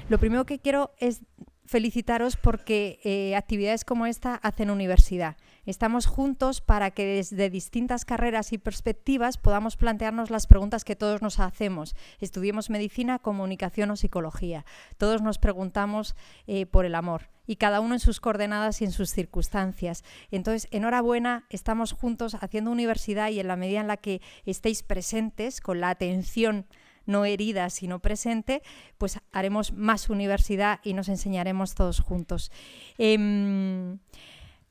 Lo primero que quiero es felicitaros porque actividades como esta hacen universidad. Estamos juntos para que desde distintas carreras y perspectivas podamos plantearnos las preguntas que todos nos hacemos. Estudiemos medicina, comunicación o psicología. Todos nos preguntamos por el amor y cada uno en sus coordenadas y en sus circunstancias. Entonces, enhorabuena, estamos juntos haciendo universidad y en la medida en la que estéis presentes con la atención no herida, sino presente, pues haremos más universidad y nos enseñaremos todos juntos.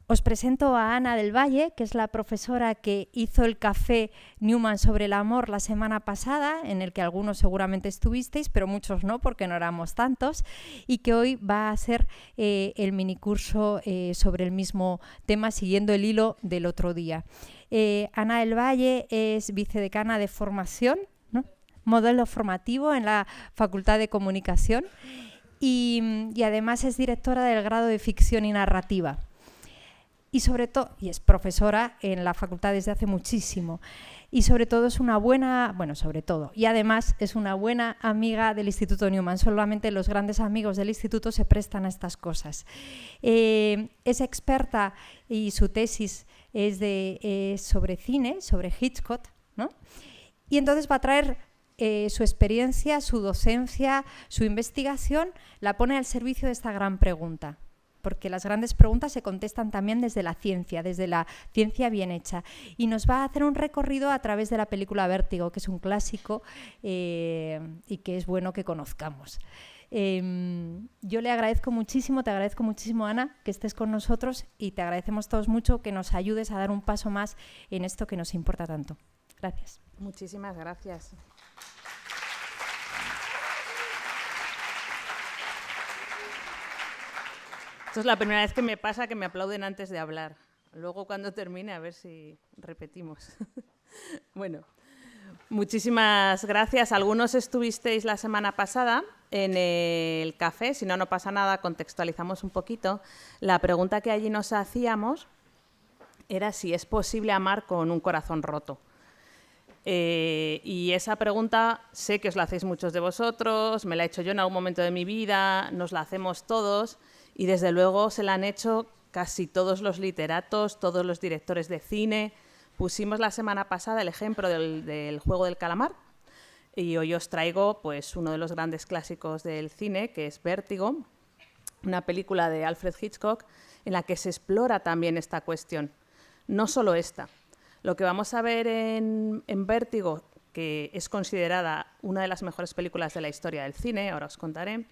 Os presento a Ana del Valle, que es la profesora que hizo el café Newman sobre el amor la semana pasada, en el que algunos seguramente estuvisteis, pero muchos no, porque no éramos tantos, y que hoy va a hacer el minicurso sobre el mismo tema, siguiendo el hilo del otro día. Ana del Valle es vicedecana de formación, ¿no? Modelo formativo en la Facultad de Comunicación y además es directora del grado de ficción y narrativa. Y sobre todo, y es profesora en la facultad desde hace muchísimo. Y sobre todo es una buena, bueno, sobre todo, y además es una buena amiga del Instituto Newman. Solamente los grandes amigos del instituto se prestan a estas cosas. Es experta y su tesis es sobre cine, sobre Hitchcock, ¿no? Y entonces va a traer su experiencia, su docencia, su investigación, la pone al servicio de esta gran pregunta. Porque las grandes preguntas se contestan también desde la ciencia bien hecha. Y nos va a hacer un recorrido a través de la película Vértigo, que es un clásico y que es bueno que conozcamos. Yo le agradezco muchísimo, te agradezco muchísimo, Ana, que estés con nosotros y te agradecemos todos mucho que nos ayudes a dar un paso más en esto que nos importa tanto. Gracias. Muchísimas gracias. Esto es la primera vez que me pasa que me aplauden antes de hablar. Luego, cuando termine, a ver si repetimos. Bueno, muchísimas gracias. Algunos estuvisteis la semana pasada en el café. Si no, no pasa nada, contextualizamos un poquito. La pregunta que allí nos hacíamos era si es posible amar con un corazón roto. Y esa pregunta sé que os la hacéis muchos de vosotros, me la he hecho yo en algún momento de mi vida, nos la hacemos todos. Y desde luego se la han hecho casi todos los literatos, todos los directores de cine. Pusimos la semana pasada el ejemplo del juego del calamar y hoy os traigo pues, uno de los grandes clásicos del cine, que es Vértigo, una película de Alfred Hitchcock en la que se explora también esta cuestión. No solo esta. Lo que vamos a ver en Vértigo, que es considerada una de las mejores películas de la historia del cine, ahora os contaré,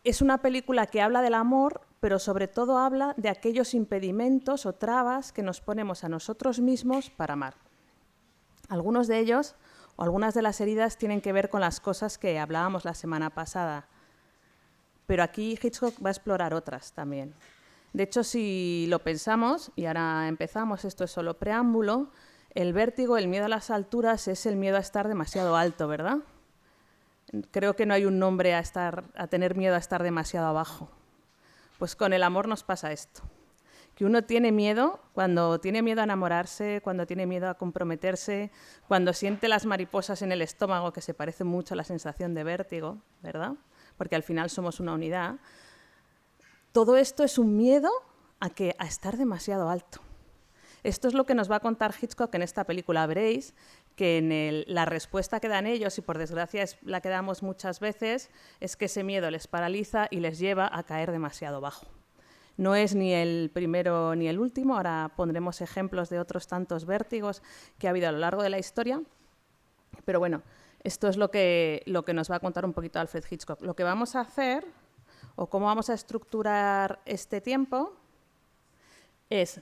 es una película que habla del amor, pero sobre todo habla de aquellos impedimentos o trabas que nos ponemos a nosotros mismos para amar. Algunos de ellos, o algunas de las heridas, tienen que ver con las cosas que hablábamos la semana pasada. Pero aquí Hitchcock va a explorar otras también. De hecho, si lo pensamos, y ahora empezamos, esto es solo preámbulo, el vértigo, el miedo a las alturas, es el miedo a estar demasiado alto, ¿verdad? Creo que no hay un nombre a tener miedo a estar demasiado abajo. Pues con el amor nos pasa esto, que uno tiene miedo cuando tiene miedo a enamorarse, cuando tiene miedo a comprometerse, cuando siente las mariposas en el estómago, que se parece mucho a la sensación de vértigo, ¿verdad? Porque al final somos una unidad. Todo esto es un miedo a estar demasiado alto. Esto es lo que nos va a contar Hitchcock en esta película. Veréis que la respuesta que dan ellos, y por desgracia es la que damos muchas veces, es que ese miedo les paraliza y les lleva a caer demasiado bajo. No es ni el primero ni el último, ahora pondremos ejemplos de otros tantos vértigos que ha habido a lo largo de la historia, pero bueno, esto es lo que nos va a contar un poquito Alfred Hitchcock. Lo que vamos a hacer, o cómo vamos a estructurar este tiempo, es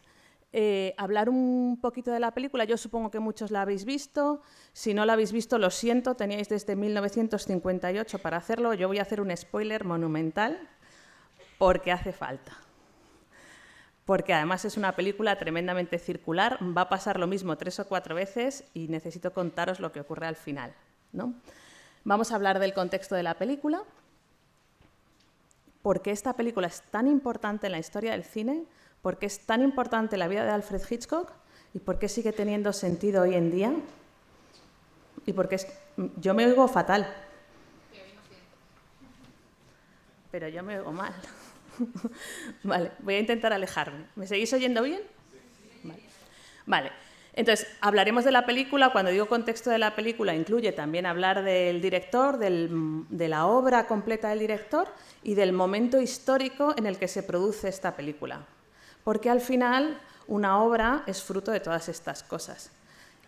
hablar un poquito de la película. Yo supongo que muchos la habéis visto. Si no la habéis visto, lo siento, teníais desde 1958 para hacerlo. Yo voy a hacer un spoiler monumental porque hace falta. Porque además es una película tremendamente circular, va a pasar lo mismo 3 o 4 veces y necesito contaros lo que ocurre al final, ¿no? Vamos a hablar del contexto de la película, por qué esta película es tan importante en la historia del cine, por qué es tan importante la vida de Alfred Hitchcock y por qué sigue teniendo sentido hoy en día y por qué yo me oigo fatal. pero yo me oigo mal. Vale, voy a intentar alejarme. ¿Me seguís oyendo bien? Vale. Entonces, hablaremos de la película. Cuando digo contexto de la película, incluye también hablar del director, de la obra completa del director y del momento histórico en el que se produce esta película. Porque al final una obra es fruto de todas estas cosas.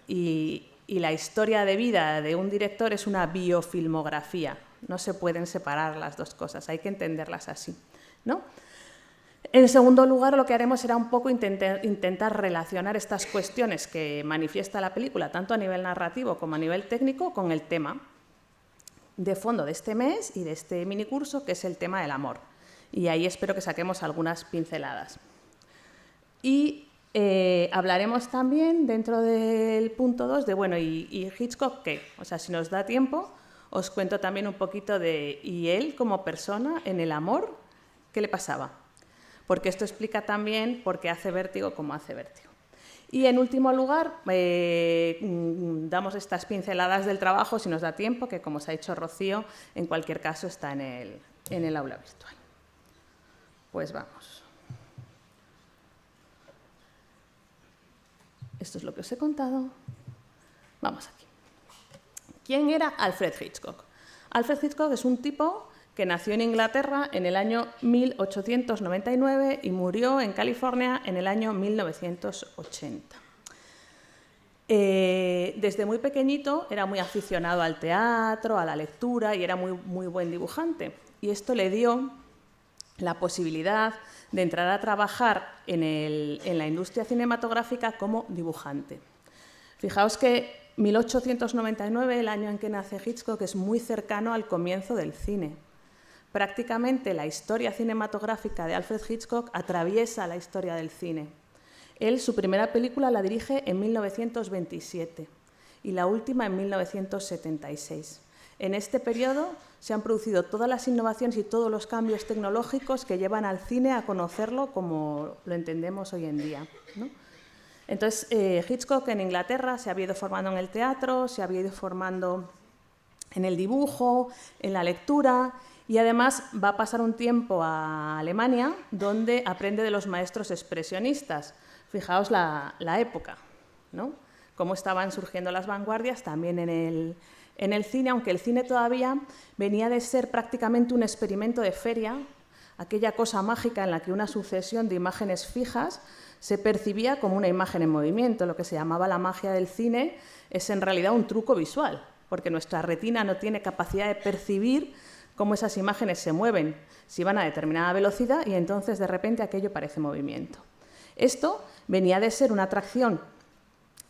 Y la historia de vida de un director es una biofilmografía. No se pueden separar las dos cosas, hay que entenderlas así, ¿no? En segundo lugar, lo que haremos será un poco intentar relacionar estas cuestiones que manifiesta la película, tanto a nivel narrativo como a nivel técnico, con el tema de fondo de este mes y de este minicurso, que es el tema del amor. Y ahí espero que saquemos algunas pinceladas. Y hablaremos también, dentro del punto 2, de, bueno, ¿y Hitchcock qué? O sea, si nos da tiempo, os cuento también un poquito de, ¿y él como persona en el amor? ¿Qué le pasaba? Porque esto explica también por qué hace vértigo como hace vértigo. Y en último lugar, damos estas pinceladas del trabajo, si nos da tiempo, que como os ha dicho Rocío, en cualquier caso está en el aula virtual. Pues vamos. Esto es lo que os he contado. Vamos aquí. ¿Quién era Alfred Hitchcock? Alfred Hitchcock es un tipo que nació en Inglaterra en el año 1899 y murió en California en el año 1980. Desde muy pequeñito era muy aficionado al teatro, a la lectura y era muy buen dibujante. Y esto le dio la posibilidad de entrar a trabajar en la industria cinematográfica como dibujante. Fijaos que 1899, el año en que nace Hitchcock, es muy cercano al comienzo del cine. Prácticamente la historia cinematográfica de Alfred Hitchcock atraviesa la historia del cine. Él, su primera película la dirige en 1927 y la última en 1976. En este periodo se han producido todas las innovaciones y todos los cambios tecnológicos que llevan al cine a conocerlo como lo entendemos hoy en día, ¿no? Entonces, Hitchcock en Inglaterra se había ido formando en el teatro, se había ido formando en el dibujo, en la lectura, y además va a pasar un tiempo a Alemania, donde aprende de los maestros expresionistas. Fijaos la época, ¿no? Cómo estaban surgiendo las vanguardias también en el cine, aunque el cine todavía venía de ser prácticamente un experimento de feria, aquella cosa mágica en la que una sucesión de imágenes fijas se percibía como una imagen en movimiento. Lo que se llamaba la magia del cine es en realidad un truco visual, porque nuestra retina no tiene capacidad de percibir cómo esas imágenes se mueven, si van a determinada velocidad y entonces de repente aquello parece movimiento. Esto venía de ser una atracción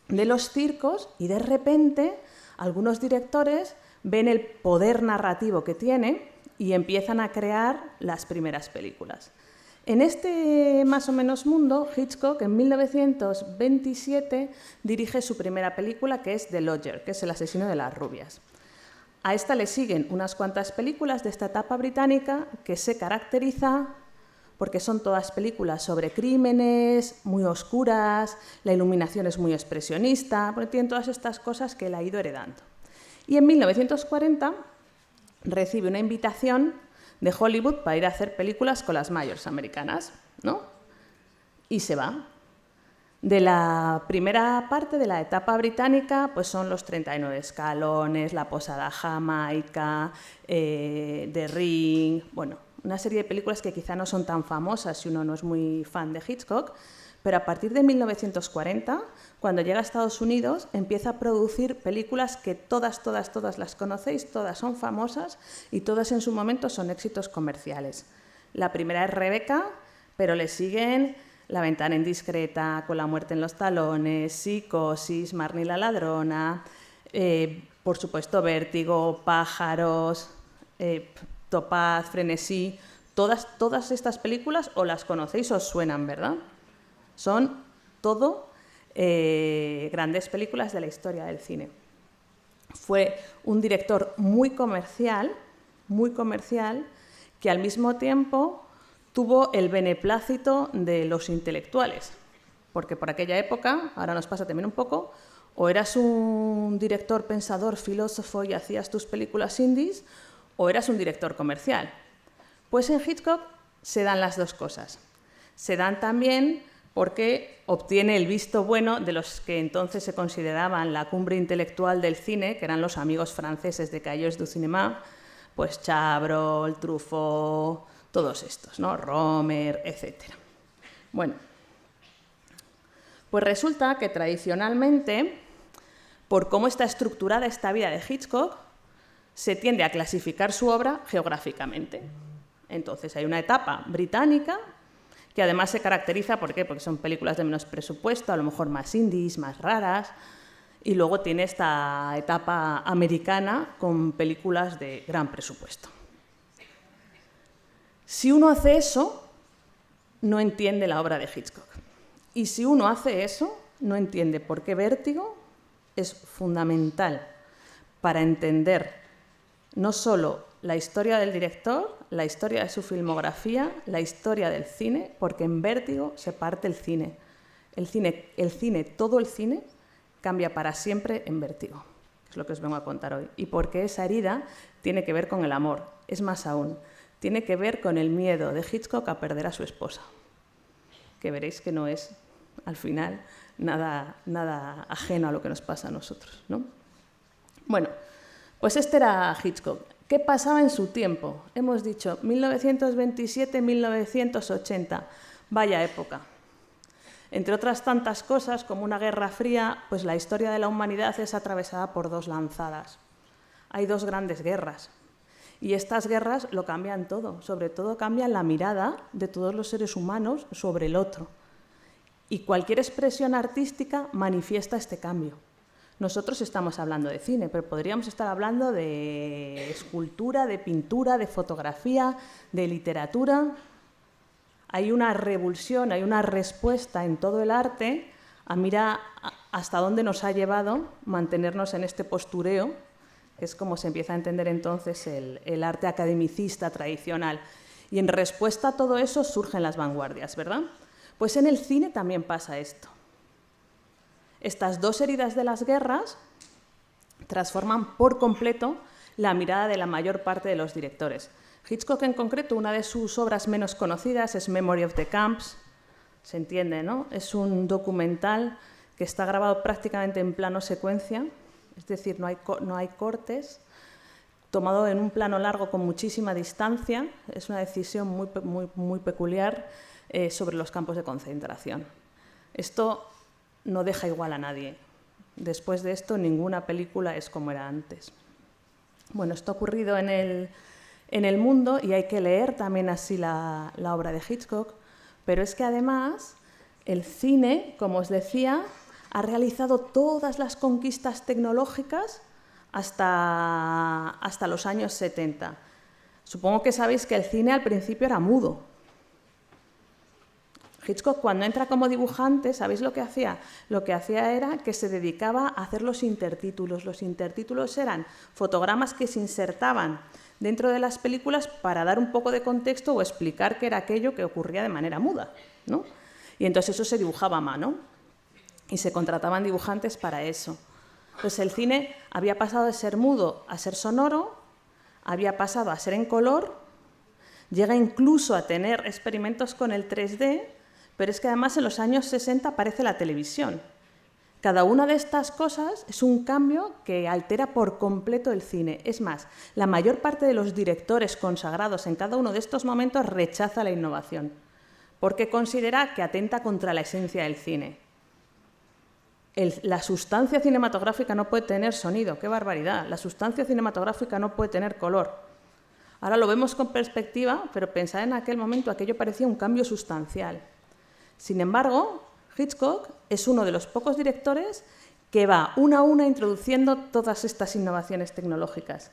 de los circos y de repente algunos directores ven el poder narrativo que tiene y empiezan a crear las primeras películas. En este más o menos mundo, Hitchcock en 1927 dirige su primera película, que es The Lodger, que es El asesino de las rubias. A esta le siguen unas cuantas películas de esta etapa británica que se caracteriza porque son todas películas sobre crímenes, muy oscuras, la iluminación es muy expresionista, porque tienen todas estas cosas que él ha ido heredando. Y en 1940 recibe una invitación de Hollywood para ir a hacer películas con las mayors americanas, ¿no? Y se va. De la primera parte de la etapa británica, pues son Los 39 escalones, La posada Jamaica, The Ring, bueno, una serie de películas que quizá no son tan famosas si uno no es muy fan de Hitchcock, pero a partir de 1940, cuando llega a Estados Unidos, empieza a producir películas que todas las conocéis, todas son famosas y todas en su momento son éxitos comerciales. La primera es Rebecca, pero le siguen La ventana indiscreta, Con la muerte en los talones, Psicosis, Marnie la ladrona, por supuesto Vértigo, Pájaros, Topaz, Frenesí. Todas estas películas o las conocéis o os suenan, ¿verdad? Son todo grandes películas de la historia del cine. Fue un director muy comercial, que al mismo tiempo tuvo el beneplácito de los intelectuales, porque por aquella época, ahora nos pasa también un poco, o eras un director pensador, filósofo y hacías tus películas indies, o eras un director comercial. Pues en Hitchcock se dan las dos cosas. Se dan también porque obtiene el visto bueno de los que entonces se consideraban la cumbre intelectual del cine, que eran los amigos franceses de Cahiers du Cinéma, pues Chabrol, Truffaut, todos estos, ¿no? Romer, etc. Bueno, pues resulta que tradicionalmente, por cómo está estructurada esta vida de Hitchcock, se tiende a clasificar su obra geográficamente. Entonces hay una etapa británica, que además se caracteriza, ¿por qué? Porque son películas de menos presupuesto, a lo mejor más indies, más raras, y luego tiene esta etapa americana con películas de gran presupuesto. Si uno hace eso, no entiende la obra de Hitchcock. Y si uno hace eso, no entiende por qué Vértigo es fundamental para entender no solo la historia del director, la historia de su filmografía, la historia del cine, porque en Vértigo se parte el cine. Todo el cine cambia para siempre en Vértigo, que es lo que os vengo a contar hoy. Y porque esa herida tiene que ver con el amor, es más aún, tiene que ver con el miedo de Hitchcock a perder a su esposa, que veréis que no es, al final, nada ajeno a lo que nos pasa a nosotros, ¿no? Bueno, pues este era Hitchcock. ¿Qué pasaba en su tiempo? Hemos dicho 1927-1980, vaya época. Entre otras tantas cosas, como una guerra fría, pues la historia de la humanidad es atravesada por dos lanzadas. Hay dos grandes guerras. Y estas guerras lo cambian todo, sobre todo cambian la mirada de todos los seres humanos sobre el otro. Y cualquier expresión artística manifiesta este cambio. Nosotros estamos hablando de cine, pero podríamos estar hablando de escultura, de pintura, de fotografía, de literatura. Hay una revulsión, hay una respuesta en todo el arte a mirar hasta dónde nos ha llevado mantenernos en este postureo, que es como se empieza a entender entonces el arte academicista tradicional. Y en respuesta a todo eso surgen las vanguardias, ¿verdad? Pues en el cine también pasa esto. Estas dos heridas de las guerras transforman por completo la mirada de la mayor parte de los directores. Hitchcock, en concreto, una de sus obras menos conocidas es Memory of the Camps. Se entiende, ¿no? Es un documental que está grabado prácticamente en plano secuencia, es decir, no hay cortes, tomado en un plano largo con muchísima distancia. Es una decisión muy peculiar sobre los campos de concentración. Esto no deja igual a nadie. Después de esto, ninguna película es como era antes. Bueno, esto ha ocurrido en el mundo y hay que leer también así la obra de Hitchcock, pero es que además el cine, como os decía, ha realizado todas las conquistas tecnológicas hasta los años 70. Supongo que sabéis que el cine al principio era mudo. Hitchcock, cuando entra como dibujante, ¿sabéis lo que hacía? Lo que hacía era que se dedicaba a hacer los intertítulos. Los intertítulos eran fotogramas que se insertaban dentro de las películas para dar un poco de contexto o explicar qué era aquello que ocurría de manera muda, ¿no? Y entonces eso se dibujaba a mano y se contrataban dibujantes para eso. Pues el cine había pasado de ser mudo a ser sonoro, había pasado a ser en color, llega incluso a tener experimentos con el 3D, pero es que además en los años 60 aparece la televisión. Cada una de estas cosas es un cambio que altera por completo el cine. Es más, la mayor parte de los directores consagrados en cada uno de estos momentos rechaza la innovación, porque considera que atenta contra la esencia del cine. La sustancia cinematográfica no puede tener sonido, ¡qué barbaridad! La sustancia cinematográfica no puede tener color. Ahora lo vemos con perspectiva, pero pensad en aquel momento, aquello parecía un cambio sustancial. Sin embargo, Hitchcock es uno de los pocos directores que va una a una introduciendo todas estas innovaciones tecnológicas,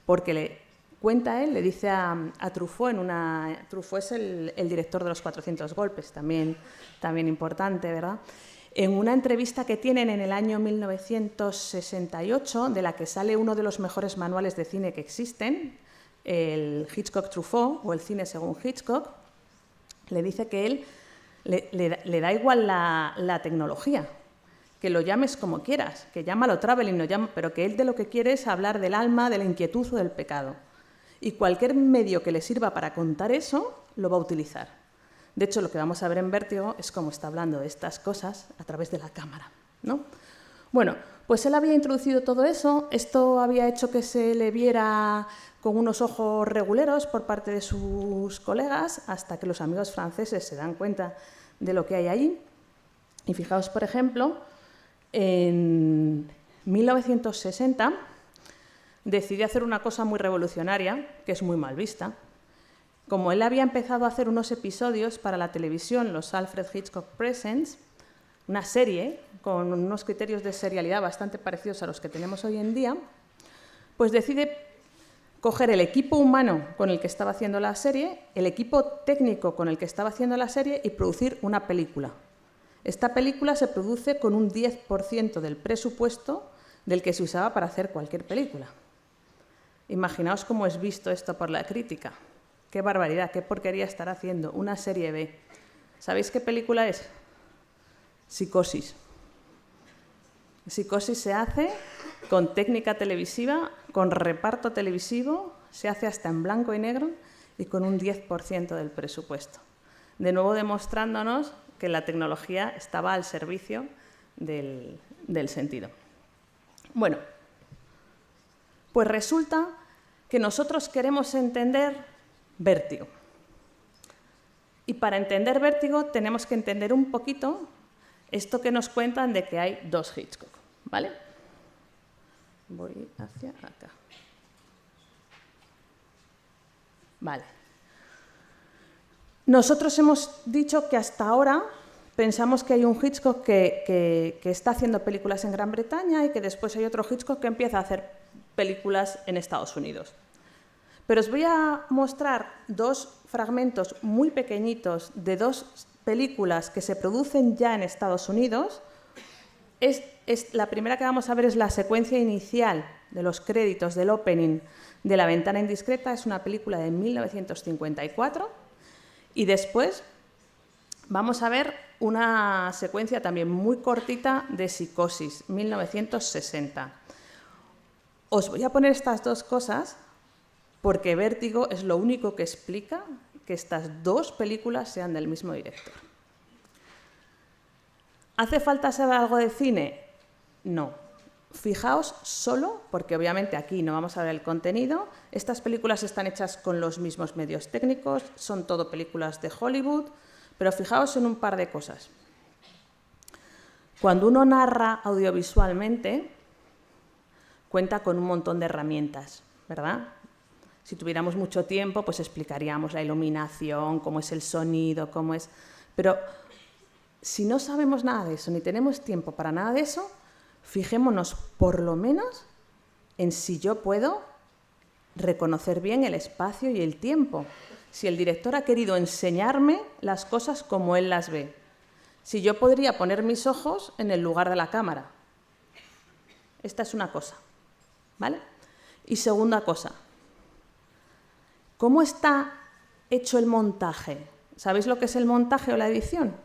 porque le dice a Truffaut, Truffaut es el director de Los 400 golpes, también importante, ¿verdad? En una entrevista que tienen en el año 1968, de la que sale uno de los mejores manuales de cine que existen, el Hitchcock-Truffaut, o el cine según Hitchcock, le dice que él le da igual la tecnología, que lo llames como quieras, que llámalo traveling, pero que él de lo que quiere es hablar del alma, de la inquietud o del pecado. Y cualquier medio que le sirva para contar eso, lo va a utilizar. De hecho, lo que vamos a ver en Vértigo es cómo está hablando de estas cosas a través de la cámara, ¿no? Bueno, pues él había introducido todo eso, esto había hecho que se le viera con unos ojos reguleros por parte de sus colegas, hasta que los amigos franceses se dan cuenta de lo que hay ahí. Y fijaos, por ejemplo, en 1960 decidió hacer una cosa muy revolucionaria, que es muy mal vista. Como él había empezado a hacer unos episodios para la televisión, los Alfred Hitchcock Presents, una serie con unos criterios de serialidad bastante parecidos a los que tenemos hoy en día, pues decide coger el equipo humano con el que estaba haciendo la serie, el equipo técnico con el que estaba haciendo la serie y producir una película. Esta película se produce con un 10% del presupuesto del que se usaba para hacer cualquier película. Imaginaos cómo es visto esto por la crítica. Qué barbaridad, qué porquería estar haciendo una serie B. ¿Sabéis qué película es? Psicosis. Psicosis se hace con técnica televisiva, con reparto televisivo, se hace hasta en blanco y negro y con un 10% del presupuesto. De nuevo demostrándonos que la tecnología estaba al servicio del sentido. Bueno, pues resulta que nosotros queremos entender Vértigo. Y para entender Vértigo tenemos que entender un poquito esto que nos cuentan de que hay dos Hitchcock, ¿vale? Voy hacia acá. Vale. Nosotros hemos dicho que hasta ahora pensamos que hay un Hitchcock que está haciendo películas en Gran Bretaña y que después hay otro Hitchcock que empieza a hacer películas en Estados Unidos. Pero os voy a mostrar dos fragmentos muy pequeñitos de dos películas que se producen ya en Estados Unidos. La primera que vamos a ver es la secuencia inicial de los créditos del opening de La ventana indiscreta, es una película de 1954, y después vamos a ver una secuencia también muy cortita de Psicosis, 1960. Os voy a poner estas dos cosas porque Vértigo es lo único que explica que estas dos películas sean del mismo director. ¿Hace falta saber algo de cine? No. Fijaos solo, porque obviamente aquí no vamos a ver el contenido, estas películas están hechas con los mismos medios técnicos, son todo películas de Hollywood, pero fijaos en un par de cosas. Cuando uno narra audiovisualmente, cuenta con un montón de herramientas, ¿verdad? Si tuviéramos mucho tiempo, pues explicaríamos la iluminación, cómo es el sonido, cómo es... Pero si no sabemos nada de eso, ni tenemos tiempo para nada de eso, fijémonos por lo menos en si yo puedo reconocer bien el espacio y el tiempo. Si el director ha querido enseñarme las cosas como él las ve. Si yo podría poner mis ojos en el lugar de la cámara. Esta es una cosa, ¿vale? Y segunda cosa. ¿Cómo está hecho el montaje? ¿Sabéis lo que es el montaje o la edición?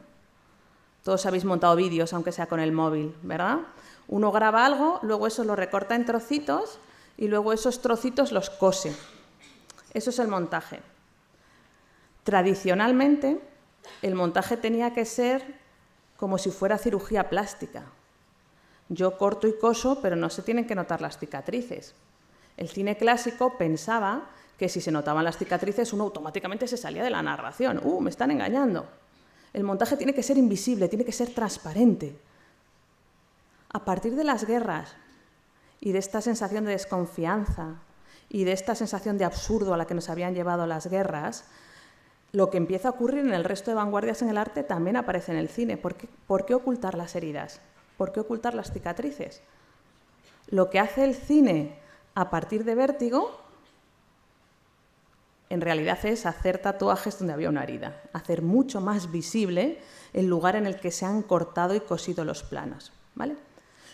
Todos habéis montado vídeos, aunque sea con el móvil, ¿verdad? Uno graba algo, luego eso lo recorta en trocitos y luego esos trocitos los cose. Eso es el montaje. Tradicionalmente, el montaje tenía que ser como si fuera cirugía plástica. Yo corto y coso, pero no se tienen que notar las cicatrices. El cine clásico pensaba que si se notaban las cicatrices, uno automáticamente se salía de la narración. Me están engañando. El montaje tiene que ser invisible, tiene que ser transparente. A partir de las guerras y de esta sensación de desconfianza y de esta sensación de absurdo a la que nos habían llevado las guerras, lo que empieza a ocurrir en el resto de vanguardias en el arte también aparece en el cine. ¿Por qué ocultar las heridas? ¿Por qué ocultar las cicatrices? Lo que hace el cine a partir de Vértigo, en realidad es hacer tatuajes donde había una herida, hacer mucho más visible el lugar en el que se han cortado y cosido los planos, ¿vale?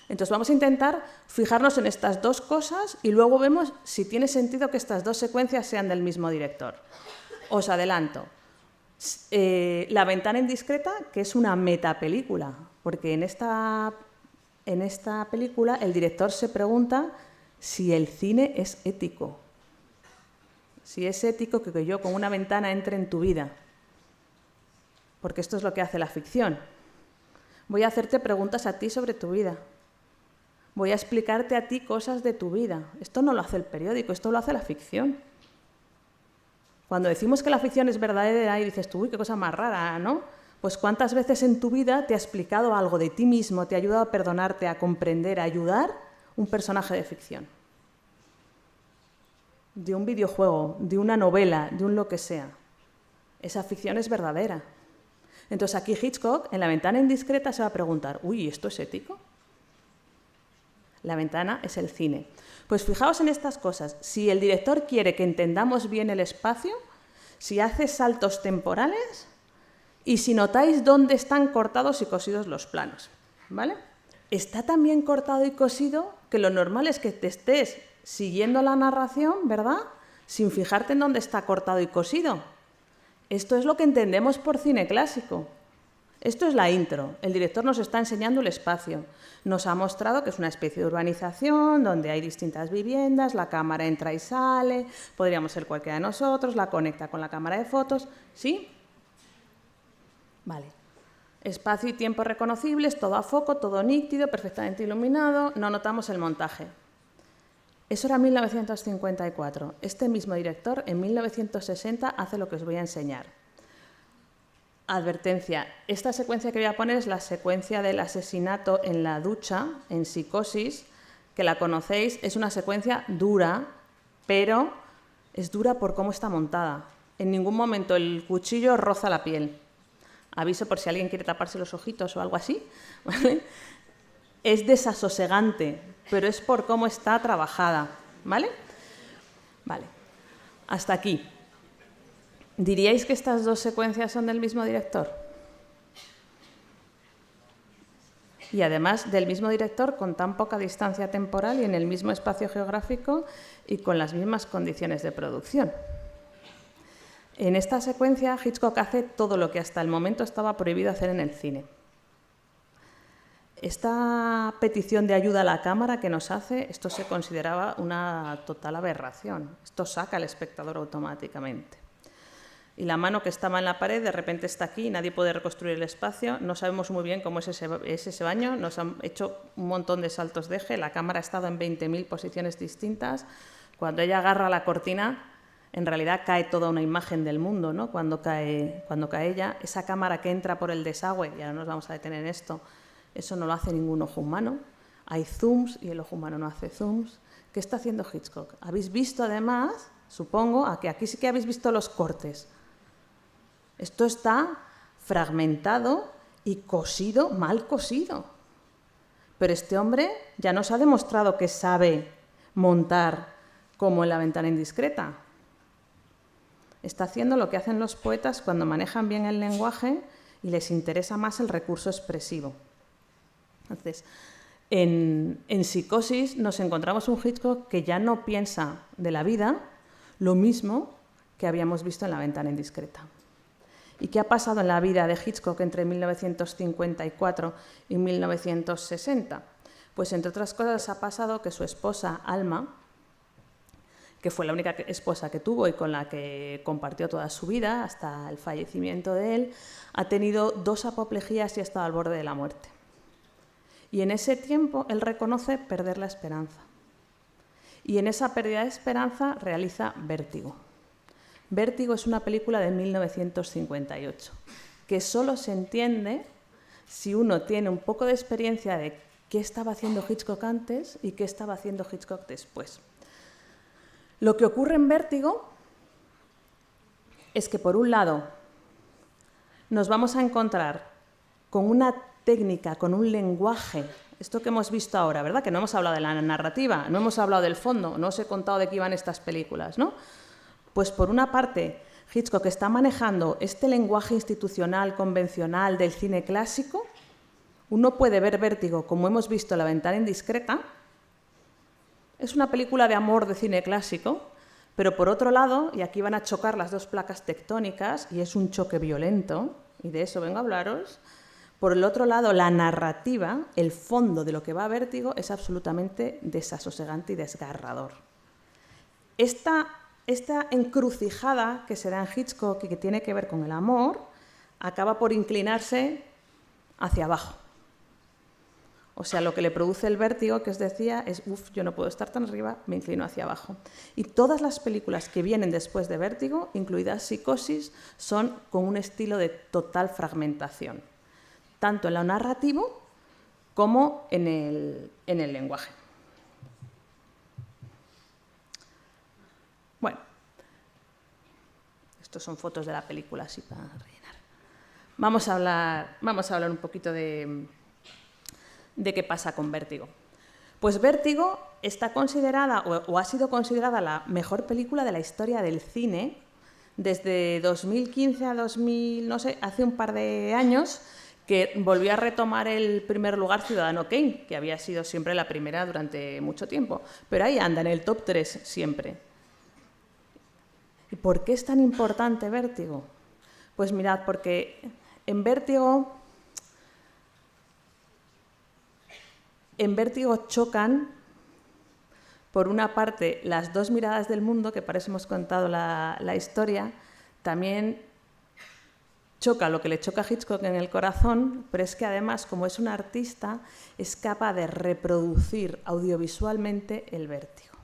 Entonces vamos a intentar fijarnos en estas dos cosas y luego vemos si tiene sentido que estas dos secuencias sean del mismo director. Os adelanto, La ventana indiscreta, que es una metapelícula, porque en esta película el director se pregunta si el cine es ético. si es ético que yo con una ventana entre en tu vida. Porque esto es lo que hace la ficción. Voy a hacerte preguntas a ti sobre tu vida. Voy a explicarte a ti cosas de tu vida. Esto no lo hace el periódico, esto lo hace la ficción. Cuando decimos que la ficción es verdadera y dices tú, uy, qué cosa más rara, ¿no? Pues cuántas veces en tu vida te ha explicado algo de ti mismo, te ha ayudado a perdonarte, a comprender, a ayudar un personaje de ficción. De un videojuego, de una novela, de un lo que sea. Esa ficción es verdadera. Entonces aquí Hitchcock, en La ventana indiscreta, se va a preguntar, uy, ¿esto es ético? La ventana es el cine. Pues fijaos en estas cosas. Si el director quiere que entendamos bien el espacio, si hace saltos temporales y si notáis dónde están cortados y cosidos los planos, ¿vale? Está tan bien cortado y cosido que lo normal es que te estés siguiendo la narración, ¿verdad? Sin fijarte en dónde está cortado y cosido. Esto es lo que entendemos por cine clásico. Esto es la intro. El director nos está enseñando el espacio. Nos ha mostrado que es una especie de urbanización donde hay distintas viviendas, la cámara entra y sale, podríamos ser cualquiera de nosotros, la conecta con la cámara de fotos. ¿Sí? Vale. Espacio y tiempo reconocibles, todo a foco, todo nítido, perfectamente iluminado, no notamos el montaje. Eso era 1954. Este mismo director, en 1960, hace lo que os voy a enseñar. Advertencia, esta secuencia que voy a poner es la secuencia del asesinato en la ducha, en Psicosis, que la conocéis, es una secuencia dura, pero es dura por cómo está montada. En ningún momento el cuchillo roza la piel. Aviso por si alguien quiere taparse los ojitos o algo así, ¿vale? Es desasosegante, pero es por cómo está trabajada, ¿vale? Vale, hasta aquí. ¿Diríais que estas dos secuencias son del mismo director? Y además del mismo director con tan poca distancia temporal y en el mismo espacio geográfico y con las mismas condiciones de producción. En esta secuencia Hitchcock hace todo lo que hasta el momento estaba prohibido hacer en el cine. Esta petición de ayuda a la cámara que nos hace, esto se consideraba una total aberración. Esto saca al espectador automáticamente. Y la mano que estaba en la pared de repente está aquí y nadie puede reconstruir el espacio. No sabemos muy bien cómo es ese baño. Nos han hecho un montón de saltos de eje. La cámara ha estado en 20.000 posiciones distintas. Cuando ella agarra la cortina, en realidad cae toda una imagen del mundo, ¿no? Cuando cae ella, esa cámara que entra por el desagüe, y ahora nos vamos a detener en esto, eso no lo hace ningún ojo humano. Hay zooms y el ojo humano no hace zooms. ¿Qué está haciendo Hitchcock? Habéis visto además, supongo, que aquí sí que habéis visto los cortes. Esto está fragmentado y cosido, mal cosido. Pero este hombre ya nos ha demostrado que sabe montar como en La ventana indiscreta. Está haciendo lo que hacen los poetas cuando manejan bien el lenguaje y les interesa más el recurso expresivo. Entonces, en Psicosis nos encontramos un Hitchcock que ya no piensa de la vida lo mismo que habíamos visto en La ventana indiscreta. ¿Y qué ha pasado en la vida de Hitchcock entre 1954 y 1960? Pues, entre otras cosas, ha pasado que su esposa, Alma, que fue la única esposa que tuvo y con la que compartió toda su vida hasta el fallecimiento de él, ha tenido 2 apoplejías y ha estado al borde de la muerte. Y en ese tiempo él reconoce perder la esperanza. Y en esa pérdida de esperanza realiza Vértigo. Vértigo es una película de 1958, que solo se entiende si uno tiene un poco de experiencia de qué estaba haciendo Hitchcock antes y qué estaba haciendo Hitchcock después. Lo que ocurre en Vértigo es que, por un lado, nos vamos a encontrar con una técnica, con un lenguaje, esto que hemos visto ahora, ¿verdad? Que no hemos hablado de la narrativa, no hemos hablado del fondo, no os he contado de qué iban estas películas, ¿no? Pues, por una parte, Hitchcock está manejando este lenguaje institucional, convencional del cine clásico. Uno puede ver Vértigo, como hemos visto en La ventana indiscreta. Es una película de amor de cine clásico, pero por otro lado, y aquí van a chocar las dos placas tectónicas, y es un choque violento, y de eso vengo a hablaros. Por el otro lado, la narrativa, el fondo de lo que va a Vértigo, es absolutamente desasosegante y desgarrador. Esta esta encrucijada que se da en Hitchcock y que tiene que ver con el amor, acaba por inclinarse hacia abajo. O sea, lo que le produce el vértigo, que os decía, es, yo no puedo estar tan arriba, me inclino hacia abajo. Y todas las películas que vienen después de Vértigo, incluidas Psicosis, son con un estilo de total fragmentación, tanto en lo narrativo como en el lenguaje. Bueno, estos son fotos de la película, así para rellenar. Vamos a hablar un poquito de qué pasa con Vértigo. Pues Vértigo está considerada, o ha sido considerada, la mejor película de la historia del cine desde 2015 a 2000, no sé, hace un par de años, que volvió a retomar el primer lugar Ciudadano Kane, que había sido siempre la primera durante mucho tiempo. Pero ahí anda, en el top 3 siempre. ¿Y por qué es tan importante Vértigo? Pues mirad, porque en Vértigo chocan, por una parte, las dos miradas del mundo, que para eso hemos contado la historia. También choca lo que le choca a Hitchcock en el corazón, pero es que además, como es un artista, es capaz de reproducir audiovisualmente el vértigo.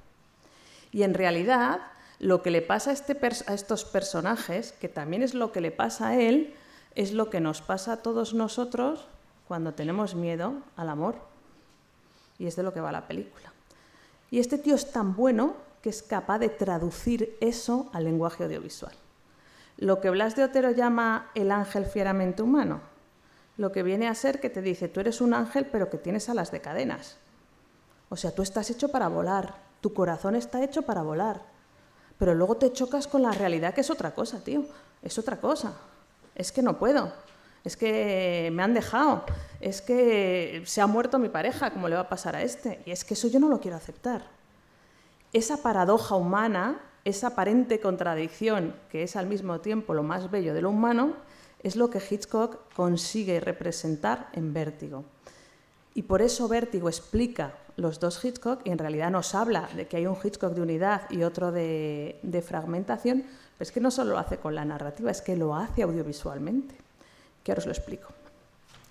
Y en realidad, lo que le pasa a estos personajes, que también es lo que le pasa a él, es lo que nos pasa a todos nosotros cuando tenemos miedo al amor. Y es de lo que va la película. Y este tío es tan bueno que es capaz de traducir eso al lenguaje audiovisual. Lo que Blas de Otero llama el ángel fieramente humano, lo que viene a ser que te dice, tú eres un ángel pero que tienes alas de cadenas. O sea, tú estás hecho para volar, tu corazón está hecho para volar. Pero luego te chocas con la realidad, que es otra cosa, tío, es otra cosa. Es que no puedo. Es que me han dejado, es que se ha muerto mi pareja, ¿cómo le va a pasar a este? Y es que eso yo no lo quiero aceptar. Esa paradoja humana, esa aparente contradicción, que es al mismo tiempo lo más bello de lo humano, es lo que Hitchcock consigue representar en Vértigo. Y por eso Vértigo explica los dos Hitchcock y en realidad nos habla de que hay un Hitchcock de unidad y otro de fragmentación, pero es que no solo lo hace con la narrativa, es que lo hace audiovisualmente. Que ahora os lo explico.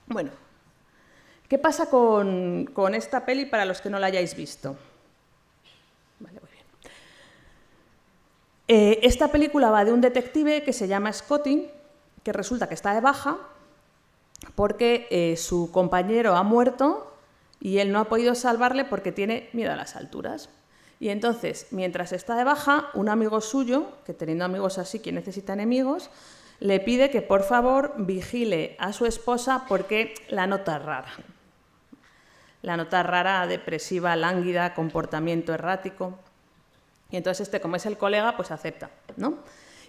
Bueno, ¿qué pasa con esta peli para los que no la hayáis visto? Vale, muy bien. Esta película va de un detective que se llama Scotty, que resulta que está de baja porque su compañero ha muerto y él no ha podido salvarle porque tiene miedo a las alturas. Y entonces, mientras está de baja, un amigo suyo, que teniendo amigos así, ¿quién necesita enemigos?, le pide que por favor vigile a su esposa porque la nota rara. La nota rara, depresiva, lánguida, comportamiento errático. Y entonces como es el colega, pues acepta, ¿no?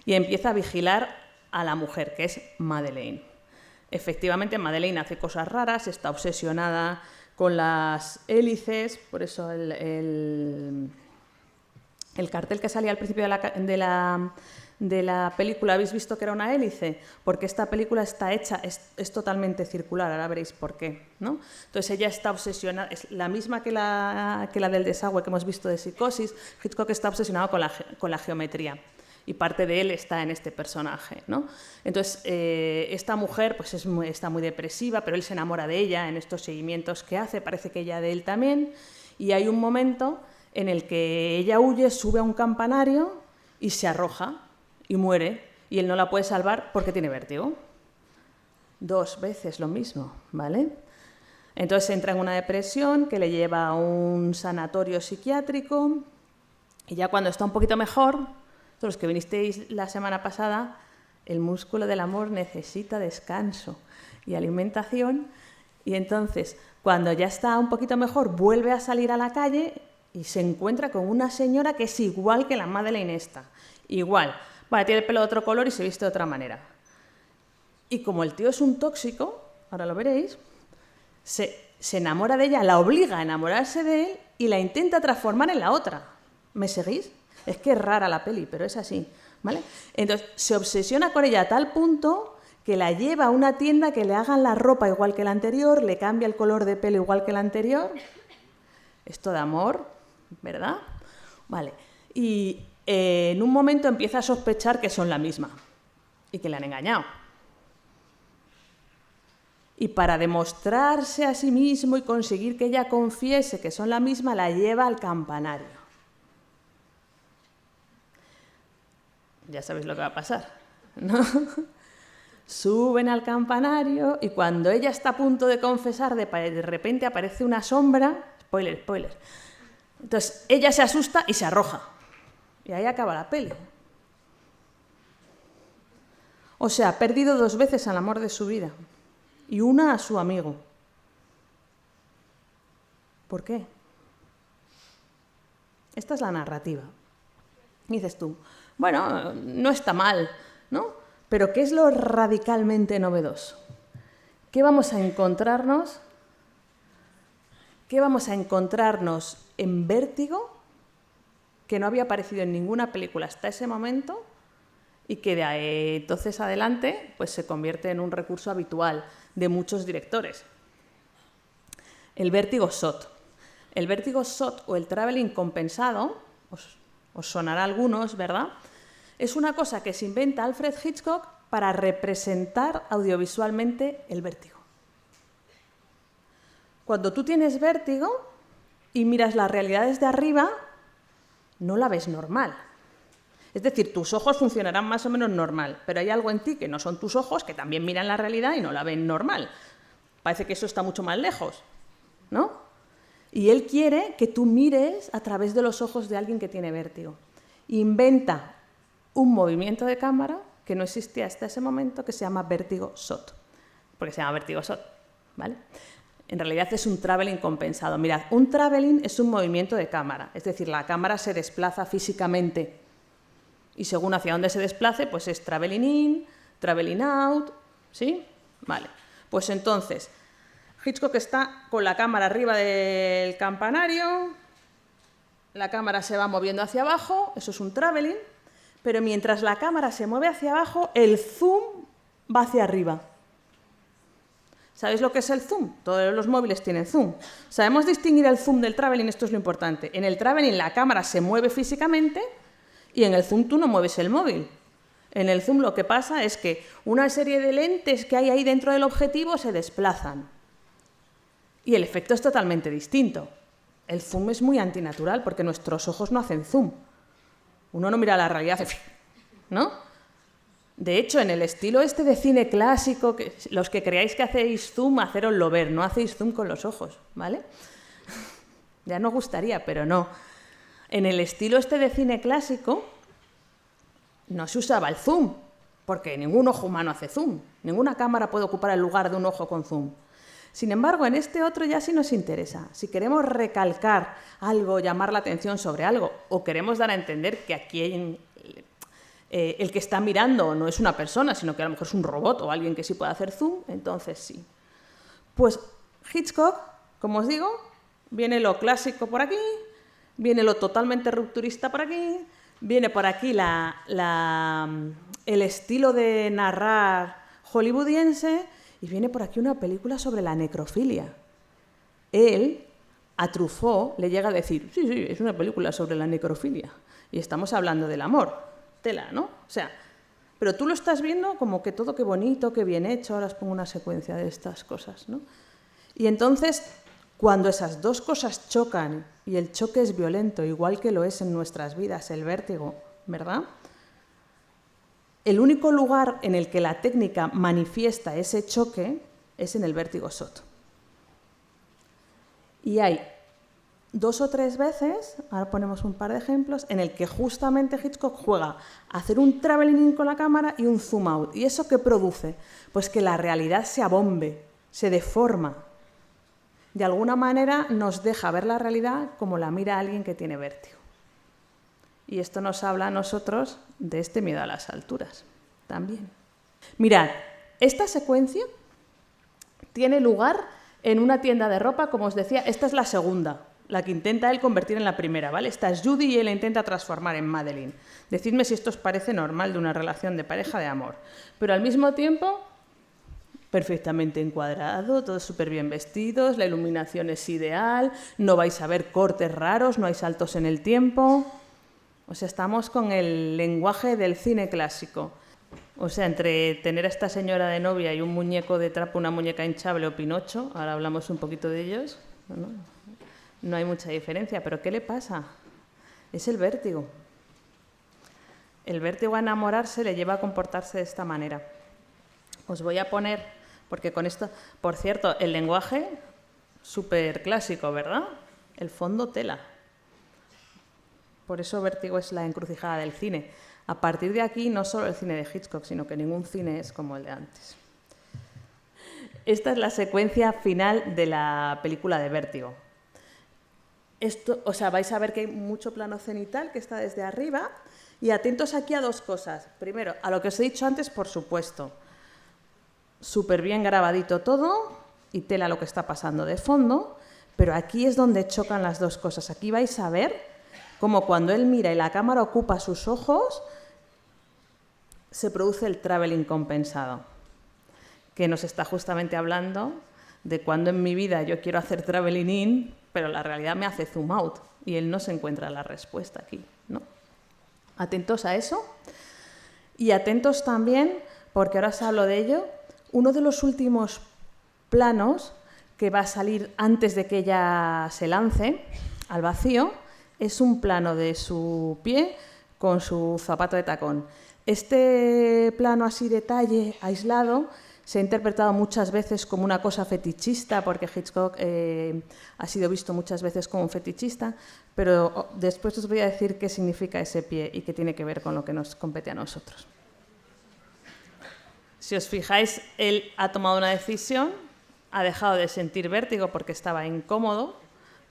Y empieza a vigilar a la mujer, que es Madeleine. Efectivamente, Madeleine hace cosas raras, está obsesionada con las hélices, por eso el cartel que salía al principio de la película, ¿habéis visto que era una hélice? Porque esta película está hecha, es totalmente circular, ahora veréis por qué, ¿no? Entonces ella está obsesionada, es la misma que la del desagüe que hemos visto de Psicosis. Hitchcock está obsesionado con la geometría y parte de él está en este personaje, ¿no? Entonces esta mujer pues está muy depresiva, pero él se enamora de ella en estos seguimientos que hace, parece que ella de él también, y hay un momento en el que ella huye, sube a un campanario y se arroja y muere, y él no la puede salvar porque tiene vértigo. 2 veces lo mismo, ¿vale? Entonces entra en una depresión que le lleva a un sanatorio psiquiátrico, y ya cuando está un poquito mejor, todos los que vinisteis la semana pasada, el músculo del amor necesita descanso y alimentación, y entonces cuando ya está un poquito mejor vuelve a salir a la calle y se encuentra con una señora que es igual que la Madeleine esta, igual. Vale, tiene el pelo de otro color y se viste de otra manera. Y como el tío es un tóxico, ahora lo veréis, se enamora de ella, la obliga a enamorarse de él y la intenta transformar en la otra. ¿Me seguís? Es que es rara la peli, pero es así, ¿vale? Entonces se obsesiona con ella a tal punto que la lleva a una tienda que le hagan la ropa igual que la anterior, le cambia el color de pelo igual que la anterior. Esto de amor, ¿verdad? Vale. Y en un momento empieza a sospechar que son la misma y que le han engañado. Y para demostrarse a sí mismo y conseguir que ella confiese que son la misma, la lleva al campanario. Ya sabéis lo que va a pasar, ¿no? Suben al campanario y cuando ella está a punto de confesar, de repente aparece una sombra. Spoiler. Entonces ella se asusta y se arroja. Y ahí acaba la peli. O sea, ha perdido 2 veces al amor de su vida. Y una a su amigo. ¿Por qué? Esta es la narrativa. Y dices tú, bueno, no está mal, ¿no? Pero ¿qué es lo radicalmente novedoso? ¿Qué vamos a encontrarnos? ¿Qué vamos a encontrarnos en Vértigo, que no había aparecido en ninguna película hasta ese momento y que de entonces adelante pues, se convierte en un recurso habitual de muchos directores? El vértigo SOT. El vértigo SOT o el traveling compensado, os sonará a algunos, ¿verdad? Es una cosa que se inventa Alfred Hitchcock para representar audiovisualmente el vértigo. Cuando tú tienes vértigo y miras la realidad desde arriba, no la ves normal. Es decir, tus ojos funcionarán más o menos normal, pero hay algo en ti que no son tus ojos, que también miran la realidad y no la ven normal. Parece que eso está mucho más lejos, ¿no? Y él quiere que tú mires a través de los ojos de alguien que tiene vértigo. Inventa un movimiento de cámara que no existía hasta ese momento, que se llama vértigo SOT. Porque se llama vértigo SOT, ¿vale? En realidad es un traveling compensado. Mirad, un traveling es un movimiento de cámara, es decir, la cámara se desplaza físicamente y según hacia dónde se desplace, pues es traveling in, traveling out, ¿sí? Vale, pues entonces Hitchcock está con la cámara arriba del campanario, la cámara se va moviendo hacia abajo, eso es un traveling, pero mientras la cámara se mueve hacia abajo, el zoom va hacia arriba. ¿Sabéis lo que es el zoom? Todos los móviles tienen zoom. ¿Sabemos distinguir el zoom del traveling? Esto es lo importante. En el traveling la cámara se mueve físicamente y en el zoom tú no mueves el móvil. En el zoom lo que pasa es que una serie de lentes que hay ahí dentro del objetivo se desplazan. Y el efecto es totalmente distinto. El zoom es muy antinatural porque nuestros ojos no hacen zoom. Uno no mira la realidad, ¿no? De hecho, en el estilo este de cine clásico, los que creáis que hacéis zoom, hacéroslo ver, no hacéis zoom con los ojos, ¿vale? Ya nos gustaría, pero no. En el estilo este de cine clásico no se usaba el zoom, porque ningún ojo humano hace zoom. Ninguna cámara puede ocupar el lugar de un ojo con zoom. Sin embargo, en este otro ya sí nos interesa. Si queremos recalcar algo, llamar la atención sobre algo, o queremos dar a entender que aquí el que está mirando no es una persona, sino que a lo mejor es un robot o alguien que sí puede hacer zoom, entonces sí. Pues Hitchcock, como os digo, viene lo clásico por aquí, viene lo totalmente rupturista por aquí, viene por aquí el estilo de narrar hollywoodiense y viene por aquí una película sobre la necrofilia. Él, a Truffaut, le llega a decir, sí, es una película sobre la necrofilia y estamos hablando del amor. Tela, ¿no? O sea, pero tú lo estás viendo como que todo qué bonito, qué bien hecho, ahora os pongo una secuencia de estas cosas, ¿no? Y entonces, cuando esas dos cosas chocan, y el choque es violento, igual que lo es en nuestras vidas, el vértigo, ¿verdad? El único lugar en el que la técnica manifiesta ese choque es en el vértigo SOT. Y hay 2 o 3 veces, ahora ponemos un par de ejemplos, en el que justamente Hitchcock juega a hacer un traveling in con la cámara y un zoom out. ¿Y eso qué produce? Pues que la realidad se abombe, se deforma. De alguna manera nos deja ver la realidad como la mira alguien que tiene vértigo. Y esto nos habla a nosotros de este miedo a las alturas también. Mirad, esta secuencia tiene lugar en una tienda de ropa, como os decía, esta es la segunda, la que intenta él convertir en la primera, ¿vale? Esta es Judy y él la intenta transformar en Madeline. Decidme si esto os parece normal de una relación de pareja de amor. Pero al mismo tiempo, perfectamente encuadrado, todos súper bien vestidos, la iluminación es ideal, no vais a ver cortes raros, no hay saltos en el tiempo. O sea, estamos con el lenguaje del cine clásico. O sea, entre tener a esta señora de novia y un muñeco de trapo, una muñeca hinchable o Pinocho, ahora hablamos un poquito de ellos, no hay mucha diferencia. ¿Pero qué le pasa? Es el vértigo. El vértigo a enamorarse le lleva a comportarse de esta manera. Os voy a poner, porque con esto, por cierto, el lenguaje súper clásico, ¿verdad? El fondo tela. Por eso Vértigo es la encrucijada del cine. A partir de aquí, no solo el cine de Hitchcock, sino que ningún cine es como el de antes. Esta es la secuencia final de la película de Vértigo. Esto, o sea, vais a ver que hay mucho plano cenital que está desde arriba. Y atentos aquí a dos cosas. Primero, a lo que os he dicho antes, por supuesto. Súper bien grabadito todo y tela lo que está pasando de fondo. Pero aquí es donde chocan las dos cosas. Aquí vais a ver cómo cuando él mira y la cámara ocupa sus ojos, se produce el traveling compensado, que nos está justamente hablando de cuando en mi vida yo quiero hacer traveling in, pero la realidad me hace zoom out y él no se encuentra la respuesta aquí, ¿no? Atentos a eso y atentos también, porque ahora os hablo de ello, uno de los últimos planos que va a salir antes de que ella se lance al vacío es un plano de su pie con su zapato de tacón. Este plano así detalle, aislado, se ha interpretado muchas veces como una cosa fetichista, porque Hitchcock ha sido visto muchas veces como un fetichista, pero después os voy a decir qué significa ese pie y qué tiene que ver con lo que nos compete a nosotros. Si os fijáis, él ha tomado una decisión, ha dejado de sentir vértigo porque estaba incómodo,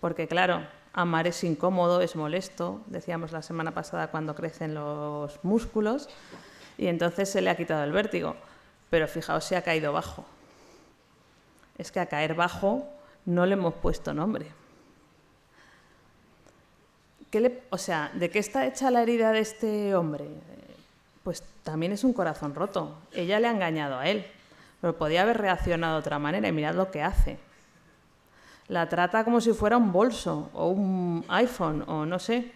porque claro, amar es incómodo, es molesto, decíamos la semana pasada cuando crecen los músculos, y entonces se le ha quitado el vértigo. Pero fijaos, se ha caído bajo. Es que a caer bajo no le hemos puesto nombre. O sea, ¿de qué está hecha la herida de este hombre? Pues también es un corazón roto. Ella le ha engañado a él, pero podía haber reaccionado de otra manera y mirad lo que hace. La trata como si fuera un bolso o un iPhone o no sé.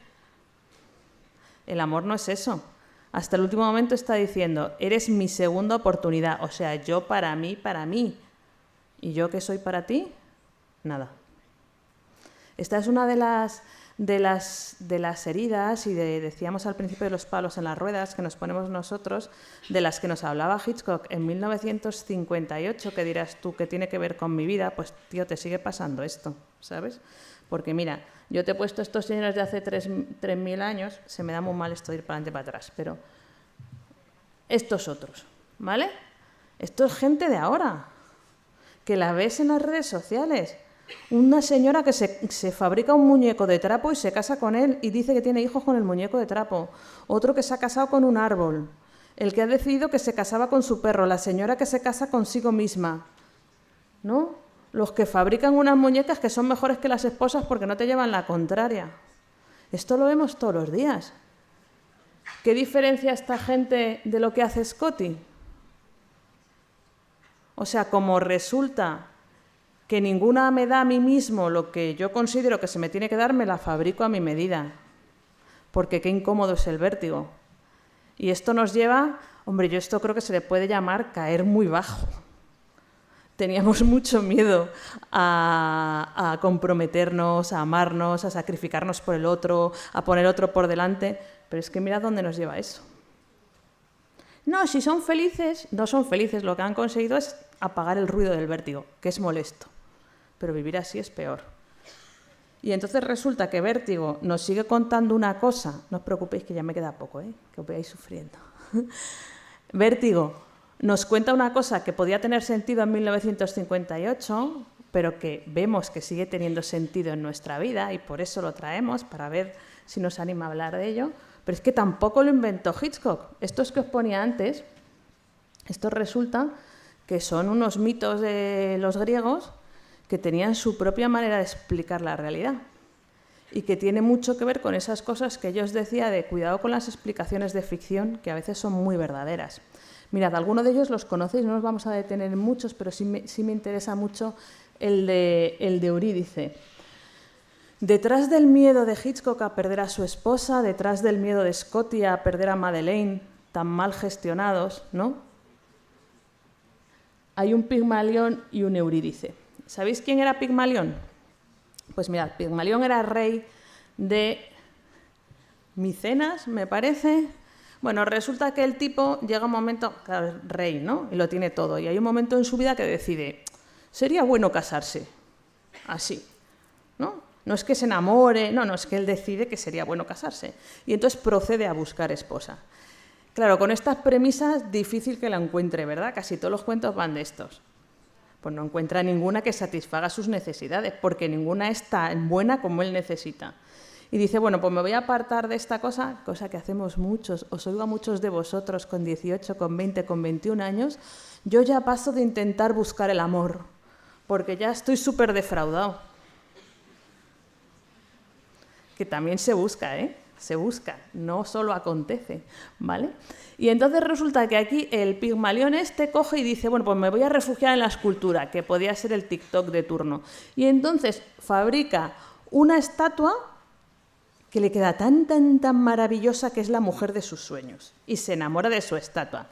El amor no es eso. Hasta el último momento está diciendo, eres mi segunda oportunidad. O sea, yo para mí. ¿Y yo qué soy para ti? Nada. Esta es una de las heridas y decíamos al principio de los palos en las ruedas que nos ponemos nosotros, de las que nos hablaba Hitchcock en 1958, que dirás tú, ¿qué tiene que ver con mi vida? Pues tío, te sigue pasando esto, ¿sabes? Porque mira, yo te he puesto estos señores de hace 3.000 años, se me da muy mal esto de ir para adelante y para atrás, pero estos otros, ¿vale? Esto es gente de ahora, que la ves en las redes sociales. Una señora que se fabrica un muñeco de trapo y se casa con él y dice que tiene hijos con el muñeco de trapo. Otro que se ha casado con un árbol. El que ha decidido que se casaba con su perro. La señora que se casa consigo misma. ¿No? Los que fabrican unas muñecas que son mejores que las esposas porque no te llevan la contraria. Esto lo vemos todos los días. ¿Qué diferencia esta gente de lo que hace Scotty? O sea, como resulta que ninguna me da a mí mismo lo que yo considero que se me tiene que dar, me la fabrico a mi medida. Porque qué incómodo es el vértigo. Y esto nos lleva, hombre, yo esto creo que se le puede llamar caer muy bajo. Teníamos mucho miedo a comprometernos, a amarnos, a sacrificarnos por el otro, a poner otro por delante, pero es que mirad dónde nos lleva eso. No, si son felices, no son felices, lo que han conseguido es apagar el ruido del vértigo, que es molesto. Pero vivir así es peor. Y entonces resulta que Vértigo nos sigue contando una cosa. No os preocupéis que ya me queda poco, que os veáis sufriendo. Vértigo nos cuenta una cosa que podía tener sentido en 1958, pero que vemos que sigue teniendo sentido en nuestra vida y por eso lo traemos, para ver si nos anima a hablar de ello. Pero es que tampoco lo inventó Hitchcock. Estos que os ponía antes, estos resulta que son unos mitos de los griegos que tenían su propia manera de explicar la realidad y que tiene mucho que ver con esas cosas que yo os decía de cuidado con las explicaciones de ficción, que a veces son muy verdaderas. Mirad, algunos de ellos los conocéis, no nos vamos a detener en muchos, pero sí me interesa mucho el de Eurídice, Detrás del miedo de Hitchcock a perder a su esposa, detrás del miedo de Scotty a perder a Madeleine, tan mal gestionados, ¿no? Hay un Pigmalión y un Eurídice. ¿Sabéis quién era Pigmalión? Pues mirad, Pigmalión era rey de Micenas, me parece. Bueno, resulta que el tipo llega un momento, claro, es rey, ¿no? Y lo tiene todo. Y hay un momento en su vida que decide, sería bueno casarse, así, ¿no? No es que se enamore, no, es que él decide que sería bueno casarse. Y entonces procede a buscar esposa. Claro, con estas premisas, difícil que la encuentre, ¿verdad? Casi todos los cuentos van de estos. Pues no encuentra ninguna que satisfaga sus necesidades, porque ninguna es tan buena como él necesita. Y dice, bueno, pues me voy a apartar de esta cosa que hacemos muchos, os oigo a muchos de vosotros con 18, con 20, con 21 años, yo ya paso de intentar buscar el amor, porque ya estoy súper defraudado. Que también se busca, ¿eh? Se busca, no solo acontece, ¿vale? Y entonces resulta que aquí el Pigmalión coge y dice, bueno, pues me voy a refugiar en la escultura, que podía ser el TikTok de turno. Y entonces fabrica una estatua que le queda tan maravillosa, que es la mujer de sus sueños. Y se enamora de su estatua.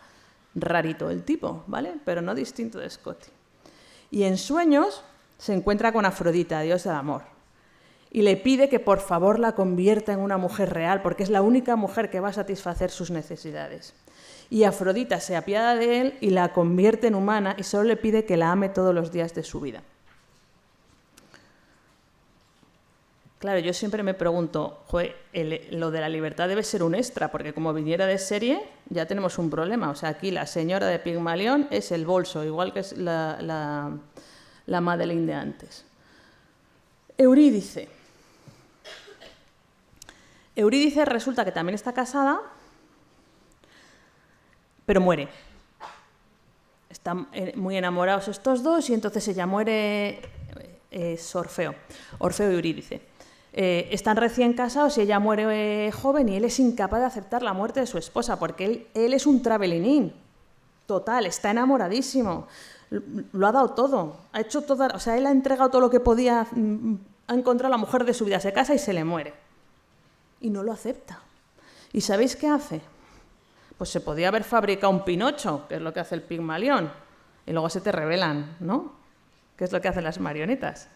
Rarito el tipo, ¿vale? Pero no distinto de Scotty. Y en sueños se encuentra con Afrodita, diosa del amor. Y le pide que por favor la convierta en una mujer real, porque es la única mujer que va a satisfacer sus necesidades. Y Afrodita se apiada de él y la convierte en humana y solo le pide que la ame todos los días de su vida. Claro, yo siempre me pregunto, lo de la libertad debe ser un extra, porque como viniera de serie ya tenemos un problema. O sea, aquí la señora de Pigmalión es el bolso, igual que es la Madeleine de antes. Eurídice. Eurídice resulta que también está casada, pero muere. Están muy enamorados estos dos y entonces ella muere, es Orfeo y Eurídice. Están recién casados y ella muere joven y él es incapaz de aceptar la muerte de su esposa porque él es un travelín total, está enamoradísimo, lo ha dado todo, ha hecho todo, o sea, él ha entregado todo lo que podía, ha encontrado a la mujer de su vida, se casa y se le muere. Y no lo acepta. ¿Y sabéis qué hace? Pues se podía haber fabricado un Pinocho, que es lo que hace el Pigmalión, y luego se te revelan, ¿no? Que es lo que hacen las marionetas,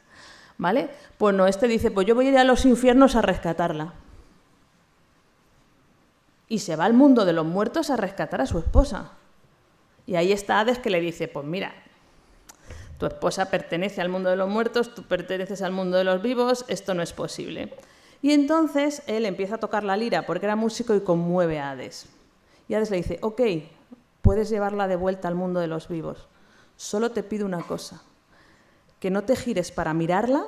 ¿vale? Pues no, dice, pues yo voy a ir a los infiernos a rescatarla. Y se va al mundo de los muertos a rescatar a su esposa. Y ahí está Hades que le dice, pues mira, tu esposa pertenece al mundo de los muertos, tú perteneces al mundo de los vivos, esto no es posible. Y entonces él empieza a tocar la lira porque era músico y conmueve a Hades. Y Hades le dice, ok, puedes llevarla de vuelta al mundo de los vivos. Solo te pido una cosa, que no te gires para mirarla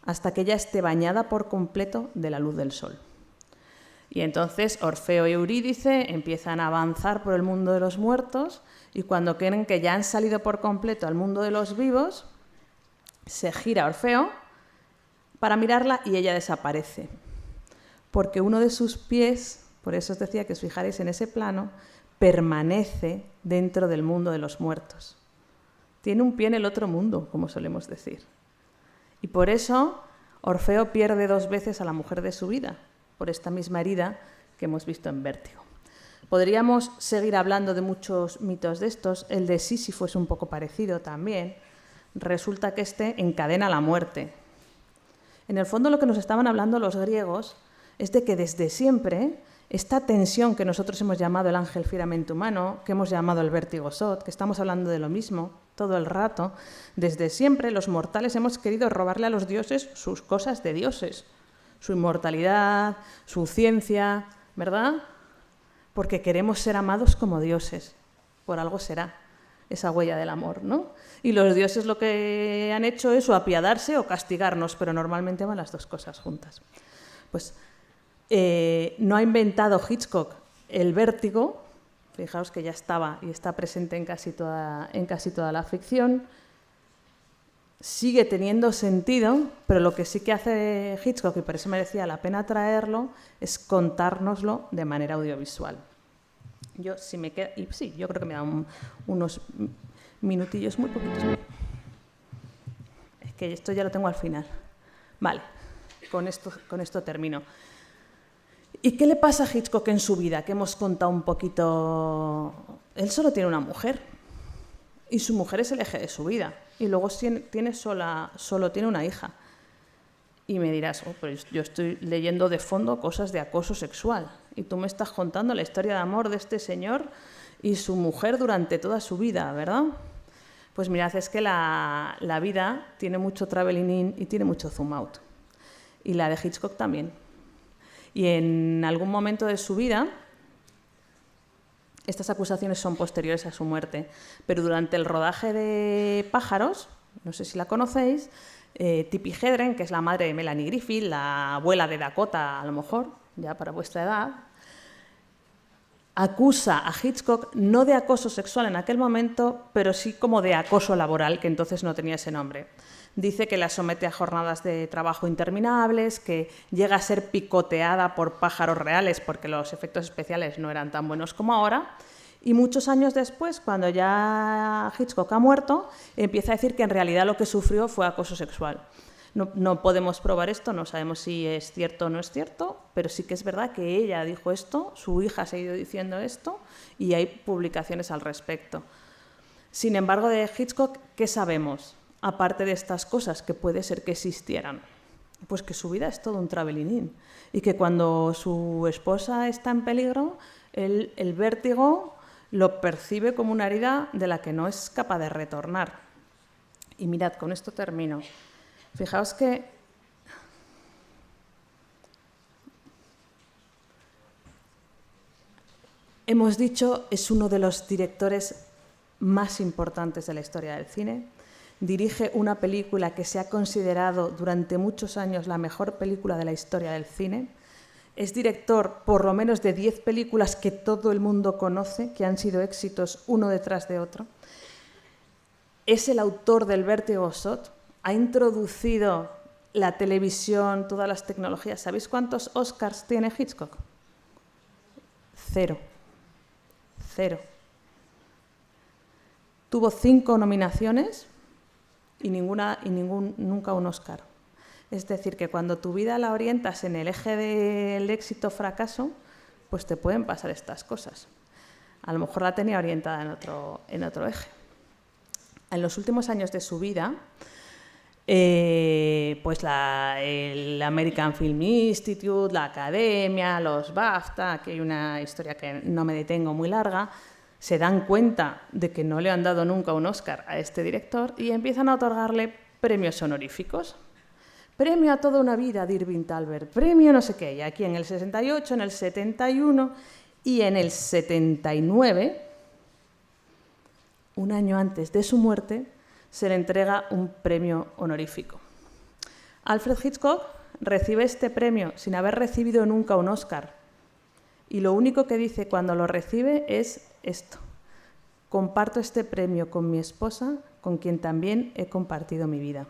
hasta que ella esté bañada por completo de la luz del sol. Y entonces Orfeo y Eurídice empiezan a avanzar por el mundo de los muertos y cuando creen que ya han salido por completo al mundo de los vivos, se gira Orfeo para mirarla y ella desaparece. Porque uno de sus pies, por eso os decía que os fijaréis en ese plano, permanece dentro del mundo de los muertos. Tiene un pie en el otro mundo, como solemos decir. Y por eso Orfeo pierde 2 veces a la mujer de su vida, por esta misma herida que hemos visto en Vértigo. Podríamos seguir hablando de muchos mitos de estos. El de Sísifo es un poco parecido también. Resulta que encadena la muerte. En el fondo lo que nos estaban hablando los griegos es de que desde siempre esta tensión que nosotros hemos llamado el ángel fieramente humano, que hemos llamado el vértigo sot, que estamos hablando de lo mismo todo el rato, desde siempre los mortales hemos querido robarle a los dioses sus cosas de dioses, su inmortalidad, su ciencia, ¿verdad? Porque queremos ser amados como dioses, por algo será esa huella del amor, ¿no? Y los dioses lo que han hecho es o apiadarse o castigarnos, pero normalmente van las 2 cosas juntas. Pues no ha inventado Hitchcock el vértigo, fijaos que ya estaba y está presente en casi toda la ficción, sigue teniendo sentido, pero lo que sí que hace Hitchcock, y por eso merecía la pena traerlo, es contárnoslo de manera audiovisual. Yo, si me queda, y sí, yo creo que me da unos minutillos muy poquitos. Es que esto ya lo tengo al final. Vale. con esto termino. ¿Y qué le pasa a Hitchcock en su vida? Que hemos contado un poquito. Él solo tiene una mujer y su mujer es el eje de su vida. Y luego solo tiene una hija. Y me dirás, pues yo estoy leyendo de fondo cosas de acoso sexual y tú me estás contando la historia de amor de este señor y su mujer durante toda su vida, ¿verdad? Pues mirad, es que la vida tiene mucho traveling in y tiene mucho zoom out. Y la de Hitchcock también. Y en algún momento de su vida, estas acusaciones son posteriores a su muerte, pero durante el rodaje de Pájaros, no sé si la conocéis, Tippi Hedren, que es la madre de Melanie Griffith, la abuela de Dakota, a lo mejor, ya para vuestra edad, acusa a Hitchcock no de acoso sexual en aquel momento, pero sí como de acoso laboral, que entonces no tenía ese nombre. Dice que la somete a jornadas de trabajo interminables, que llega a ser picoteada por pájaros reales porque los efectos especiales no eran tan buenos como ahora. Y muchos años después, cuando ya Hitchcock ha muerto, empieza a decir que en realidad lo que sufrió fue acoso sexual. No podemos probar esto, no sabemos si es cierto o no es cierto, pero sí que es verdad que ella dijo esto, su hija ha seguido diciendo esto y hay publicaciones al respecto. Sin embargo, de Hitchcock, ¿qué sabemos? Aparte de estas cosas que puede ser que existieran, pues que su vida es todo un traveling in y que cuando su esposa está en peligro, el vértigo lo percibe como una herida de la que no es capaz de retornar. Y mirad, con esto termino. Fijaos que hemos dicho es uno de los directores más importantes de la historia del cine. Dirige una película que se ha considerado durante muchos años la mejor película de la historia del cine. Es director por lo menos de 10 películas que todo el mundo conoce, que han sido éxitos uno detrás de otro. Es el autor del Vértigo Shot. Ha introducido la televisión, todas las tecnologías. ¿Sabéis cuántos Oscars tiene Hitchcock? 0. Tuvo 5 nominaciones y nunca un Oscar. Es decir, que cuando tu vida la orientas en el eje del éxito-fracaso, pues te pueden pasar estas cosas. A lo mejor la tenía orientada en otro eje. En los últimos años de su vida, pues el American Film Institute, la Academia, los BAFTA, aquí hay una historia que no me detengo muy larga, se dan cuenta de que no le han dado nunca un Oscar a este director y empiezan a otorgarle premios honoríficos. Premio a toda una vida de Irving Thalberg, premio no sé qué, y aquí en el 68, en el 71 y en el 79, un año antes de su muerte, se le entrega un premio honorífico. Alfred Hitchcock recibe este premio sin haber recibido nunca un Oscar. Y lo único que dice cuando lo recibe es esto: comparto este premio con mi esposa, con quien también he compartido mi vida.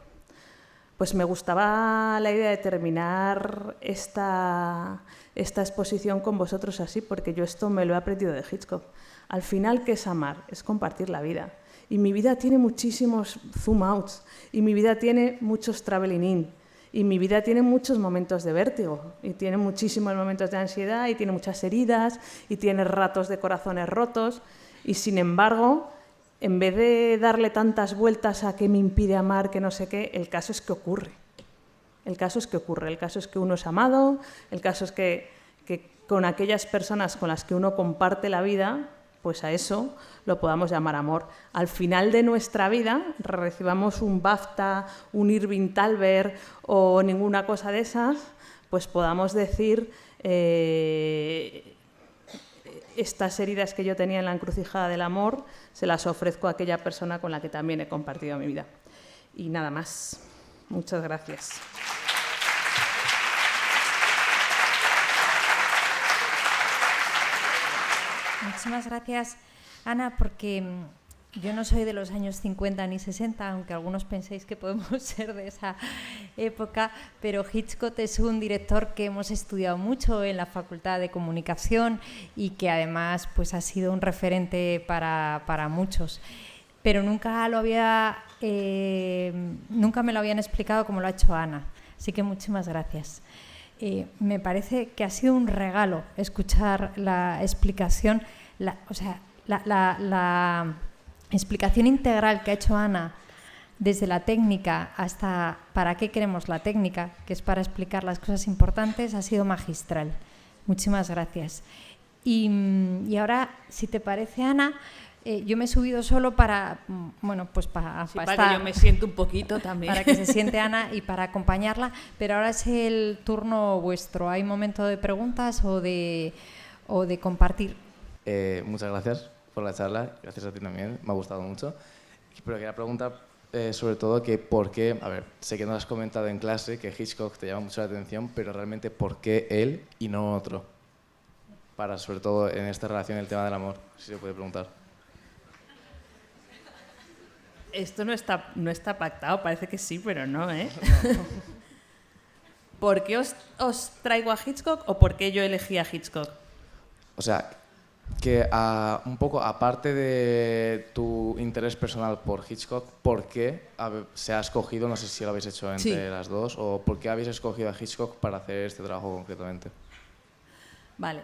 Pues me gustaba la idea de terminar esta exposición con vosotros así, porque yo esto me lo he aprendido de Hitchcock. Al final, ¿qué es amar? Es compartir la vida. Y mi vida tiene muchísimos zoom outs, y mi vida tiene muchos traveling in, y mi vida tiene muchos momentos de vértigo, y tiene muchísimos momentos de ansiedad, y tiene muchas heridas, y tiene ratos de corazones rotos, y sin embargo, en vez de darle tantas vueltas a qué me impide amar, que no sé qué, el caso es que ocurre. El caso es que ocurre, el caso es que uno es amado, el caso es que con aquellas personas con las que uno comparte la vida, pues a eso lo podamos llamar amor. Al final de nuestra vida recibamos un BAFTA, un Irving Thalberg o ninguna cosa de esas, pues podamos decir estas heridas que yo tenía en la encrucijada del amor se las ofrezco a aquella persona con la que también he compartido mi vida. Y nada más. Muchas gracias. Muchísimas gracias, Ana, porque yo no soy de los años 50 ni 60, aunque algunos penséis que podemos ser de esa época, pero Hitchcock es un director que hemos estudiado mucho en la Facultad de Comunicación y que además pues, ha sido un referente para muchos. Pero nunca me lo habían explicado como lo ha hecho Ana. Así que muchísimas gracias. Me parece que ha sido un regalo escuchar la explicación, la explicación integral que ha hecho Ana, desde la técnica hasta para qué queremos la técnica, que es para explicar las cosas importantes, ha sido magistral. Muchísimas gracias. Y ahora, si te parece, Ana, yo me he subido solo para, para que yo me siento un poquito también. Para que se siente Ana y para acompañarla, pero ahora es el turno vuestro. ¿Hay momento de preguntas o de compartir? Muchas gracias por la charla, gracias a ti también, me ha gustado mucho. Pero quería preguntar sobre todo que por qué, a ver, sé que no has comentado en clase que Hitchcock te llama mucho la atención, pero realmente por qué él y no otro, para sobre todo en esta relación el tema del amor, si se puede preguntar. Esto no está pactado, parece que sí, pero no, ¿eh? ¿Por qué os traigo a Hitchcock o por qué yo elegí a Hitchcock? O sea, que un poco aparte de tu interés personal por Hitchcock, ¿por qué se ha escogido, no sé si lo habéis hecho entre las dos, o por qué habéis escogido a Hitchcock para hacer este trabajo concretamente? Vale.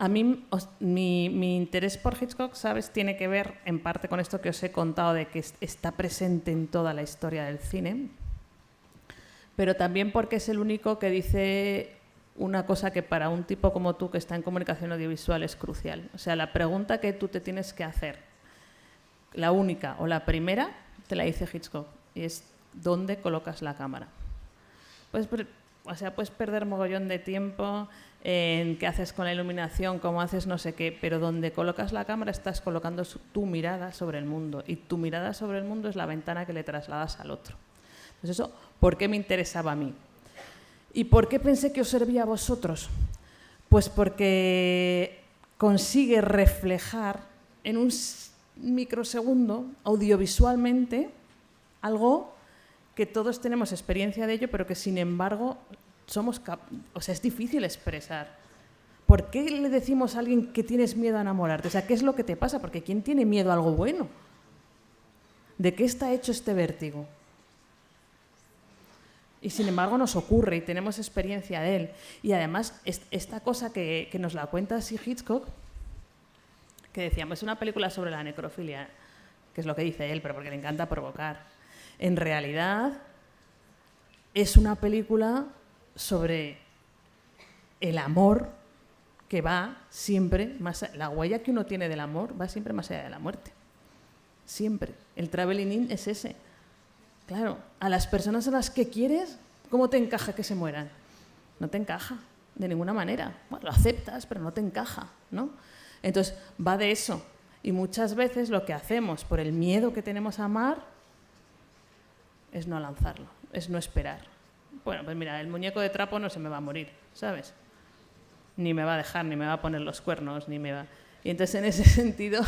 A mí, mi interés por Hitchcock, ¿sabes?, tiene que ver en parte con esto que os he contado de que está presente en toda la historia del cine, pero también porque es el único que dice una cosa que para un tipo como tú que está en comunicación audiovisual es crucial. O sea, la pregunta que tú te tienes que hacer, la única o la primera, te la dice Hitchcock, y es ¿dónde colocas la cámara? Puedes perder mogollón de tiempo en qué haces con la iluminación, cómo haces no sé qué, pero donde colocas la cámara estás colocando tu mirada sobre el mundo, y tu mirada sobre el mundo es la ventana que le trasladas al otro. Entonces eso, ¿por qué me interesaba a mí? ¿Y por qué pensé que os servía a vosotros? Pues porque consigue reflejar en un microsegundo, audiovisualmente, algo que todos tenemos experiencia de ello, pero que sin embargo es difícil expresar. ¿Por qué le decimos a alguien que tienes miedo a enamorarte? O sea, ¿qué es lo que te pasa? Porque ¿quién tiene miedo a algo bueno? ¿De qué está hecho este vértigo? Y sin embargo nos ocurre y tenemos experiencia de él. Y además, esta cosa que nos la cuenta así Hitchcock, que decíamos, es una película sobre la necrofilia, que es lo que dice él, pero porque le encanta provocar. En realidad, es una película sobre el amor que va siempre más allá. La huella que uno tiene del amor va siempre más allá de la muerte. Siempre. El traveling in es ese. Claro, a las personas a las que quieres, ¿cómo te encaja que se mueran? No te encaja, de ninguna manera. Bueno, lo aceptas, pero no te encaja, ¿no? Entonces, va de eso. Y muchas veces lo que hacemos por el miedo que tenemos a amar es no lanzarlo, es no esperar. Bueno, pues mira, el muñeco de trapo no se me va a morir, ¿sabes? Ni me va a dejar, ni me va a poner los cuernos, ni me va... Y entonces, en ese sentido...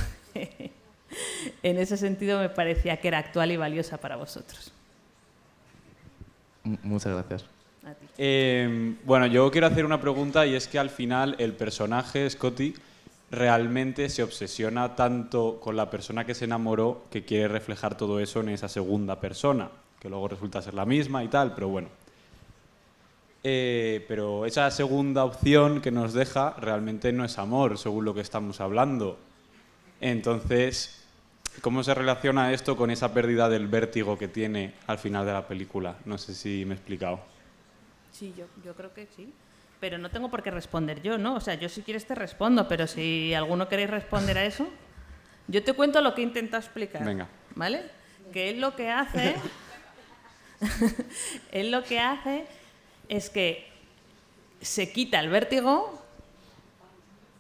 En ese sentido me parecía que era actual y valiosa para vosotros. Muchas gracias. A ti. Bueno, yo quiero hacer una pregunta, y es que al final el personaje, Scotty, realmente se obsesiona tanto con la persona que se enamoró que quiere reflejar todo eso en esa segunda persona, que luego resulta ser la misma y tal, pero bueno. Pero esa segunda opción que nos deja realmente no es amor, según lo que estamos hablando. Entonces, ¿cómo se relaciona esto con esa pérdida del vértigo que tiene al final de la película? No sé si me he explicado. Sí, yo creo que sí. Pero no tengo por qué responder yo, ¿no? O sea, yo si quieres te respondo, pero si alguno queréis responder a eso, yo te cuento lo que he intentado explicar. Venga. ¿Vale? Que él lo que hace... él lo que hace es que se quita el vértigo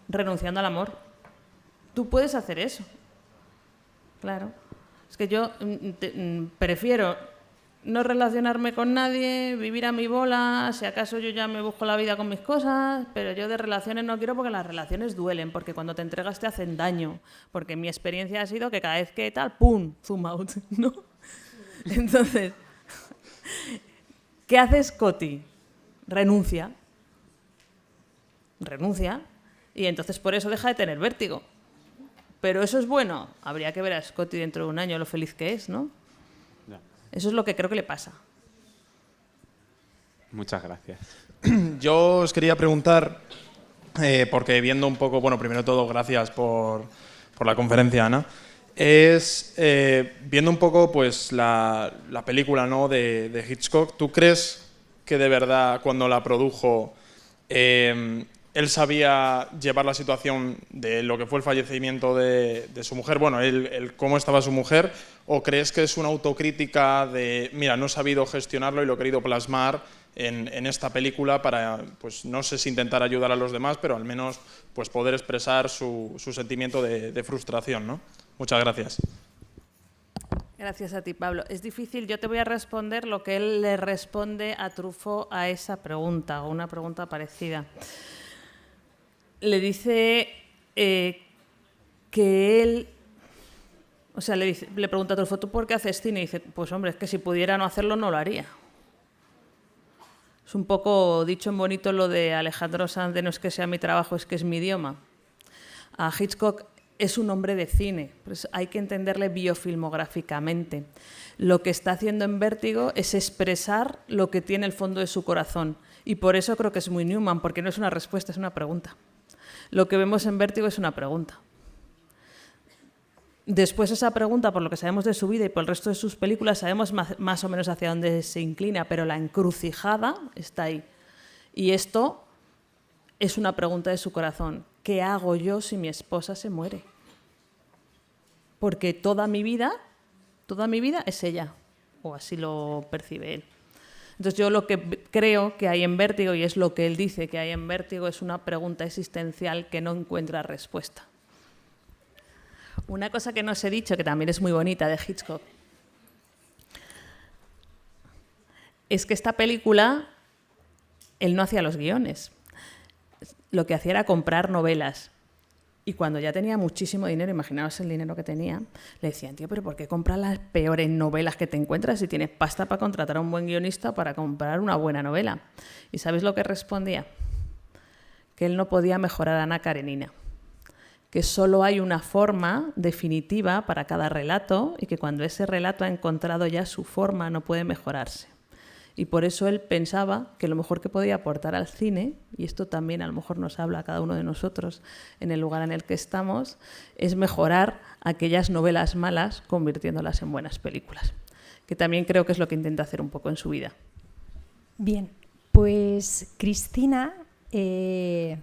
renunciando al amor. Tú puedes hacer eso. Claro. Es que yo prefiero no relacionarme con nadie, vivir a mi bola, si acaso yo ya me busco la vida con mis cosas, pero yo de relaciones no quiero porque las relaciones duelen, porque cuando te entregas te hacen daño, porque mi experiencia ha sido que cada vez que tal, ¡pum!, zoom out, ¿no? Entonces, ¿qué hace Scotty? Renuncia, y entonces por eso deja de tener vértigo. Pero eso es bueno. Habría que ver a Scotty dentro de un año lo feliz que es, ¿no? Ya. Eso es lo que creo que le pasa. Muchas gracias. Yo os quería preguntar, porque viendo un poco, bueno, primero de todo, gracias por la conferencia, Ana. Viendo un poco pues, la película, ¿no?, de Hitchcock, ¿tú crees que de verdad cuando la produjo él sabía llevar la situación de lo que fue el fallecimiento de su mujer, bueno, el cómo estaba su mujer, o crees que es una autocrítica de, mira, no he sabido gestionarlo y lo he querido plasmar en esta película para, pues no sé si intentar ayudar a los demás, pero al menos pues, poder expresar su sentimiento de frustración, ¿no? Muchas gracias. Gracias a ti, Pablo. Es difícil, yo te voy a responder lo que él le responde a Truffaut a esa pregunta, o una pregunta parecida. Le dice que él... O sea, le pregunta a Truffaut, ¿tú por qué haces cine? Y dice, pues hombre, es que si pudiera no hacerlo, no lo haría. Es un poco dicho en bonito lo de Alejandro Sanz, de no es que sea mi trabajo, es que es mi idioma. A Hitchcock es un hombre de cine, pues hay que entenderle biofilmográficamente. Lo que está haciendo en Vértigo es expresar lo que tiene el fondo de su corazón. Y por eso creo que es muy Newman, porque no es una respuesta, es una pregunta. Lo que vemos en Vértigo es una pregunta. Después esa pregunta, por lo que sabemos de su vida y por el resto de sus películas, sabemos más o menos hacia dónde se inclina, pero la encrucijada está ahí. Y esto es una pregunta de su corazón. ¿Qué hago yo si mi esposa se muere? Porque toda mi vida es ella, o así lo percibe él. Entonces yo lo que creo que hay en Vértigo, y es lo que él dice que hay en Vértigo, es una pregunta existencial que no encuentra respuesta. Una cosa que no os he dicho, que también es muy bonita de Hitchcock, es que esta película, él no hacía los guiones. Lo que hacía era comprar novelas. Y cuando ya tenía muchísimo dinero, imaginaos el dinero que tenía, le decían, tío, pero ¿por qué compras las peores novelas que te encuentras si tienes pasta para contratar a un buen guionista para comprar una buena novela? ¿Y sabéis lo que respondía? Que él no podía mejorar a Ana Karenina. Que solo hay una forma definitiva para cada relato y que cuando ese relato ha encontrado ya su forma no puede mejorarse. Y por eso él pensaba que lo mejor que podía aportar al cine, y esto también a lo mejor nos habla a cada uno de nosotros en el lugar en el que estamos, es mejorar aquellas novelas malas convirtiéndolas en buenas películas, que también creo que es lo que intenta hacer un poco en su vida. Bien, pues Cristina, que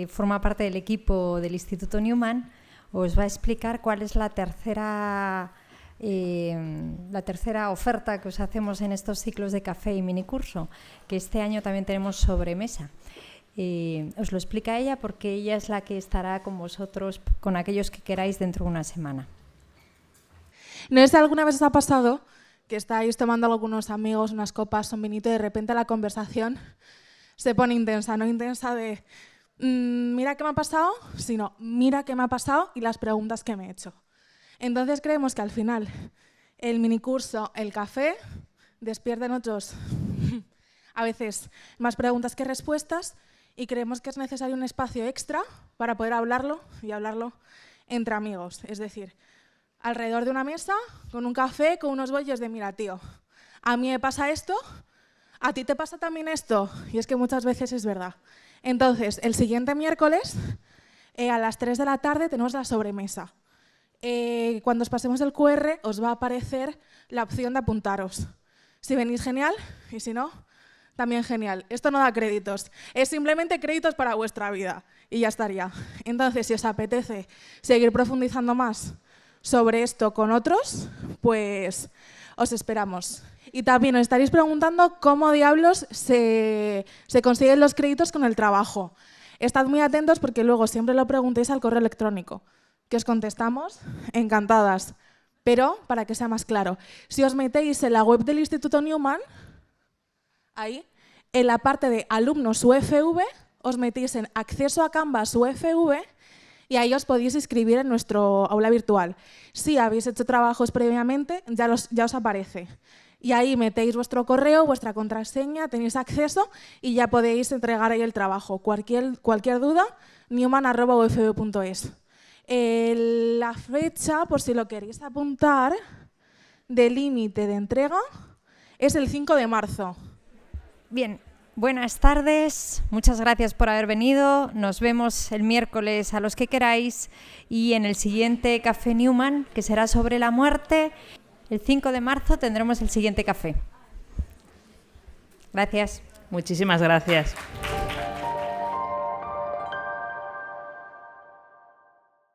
forma parte del equipo del Instituto Newman, os va a explicar cuál es la tercera oferta que os hacemos en estos ciclos de café y minicurso, que este año también tenemos sobremesa. Os lo explica ella porque ella es la que estará con vosotros, con aquellos que queráis, dentro de una semana. ¿No es alguna vez os ha pasado que estáis tomando algunos amigos unas copas, un vinito, y de repente la conversación se pone intensa, no intensa de mira qué me ha pasado, sino mira qué me ha pasado y las preguntas que me he hecho? Entonces creemos que al final el minicurso, el café, despierta en otros a veces más preguntas que respuestas, y creemos que es necesario un espacio extra para poder hablarlo y hablarlo entre amigos. Es decir, alrededor de una mesa, con un café, con unos bollos de mira, tío, a mí me pasa esto, a ti te pasa también esto, y es que muchas veces es verdad. Entonces, el siguiente miércoles, a las 3 de la tarde, tenemos la sobremesa. Cuando os pasemos el QR os va a aparecer la opción de apuntaros. Si venís, genial, y si no, también genial. Esto no da créditos, es simplemente créditos para vuestra vida y ya estaría. Entonces, si os apetece seguir profundizando más sobre esto con otros, pues os esperamos. Y también os estaréis preguntando cómo diablos se consiguen los créditos con el trabajo. Estad muy atentos porque luego siempre lo preguntéis al correo electrónico, que os contestamos encantadas. Pero, para que sea más claro, si os metéis en la web del Instituto Newman, ahí, en la parte de alumnos UFV, os metéis en acceso a Canvas UFV y ahí os podéis inscribir en nuestro aula virtual. Si habéis hecho trabajos previamente, ya os aparece. Y ahí metéis vuestro correo, vuestra contraseña, tenéis acceso y ya podéis entregar ahí el trabajo. Cualquier duda, newman@ufv.es. La fecha, por si lo queréis apuntar, de límite de entrega es el 5 de marzo. Bien, buenas tardes, muchas gracias por haber venido. Nos vemos el miércoles a los que queráis y en el siguiente Café Newman, que será sobre la muerte. El 5 de marzo tendremos el siguiente café. Gracias. Muchísimas gracias.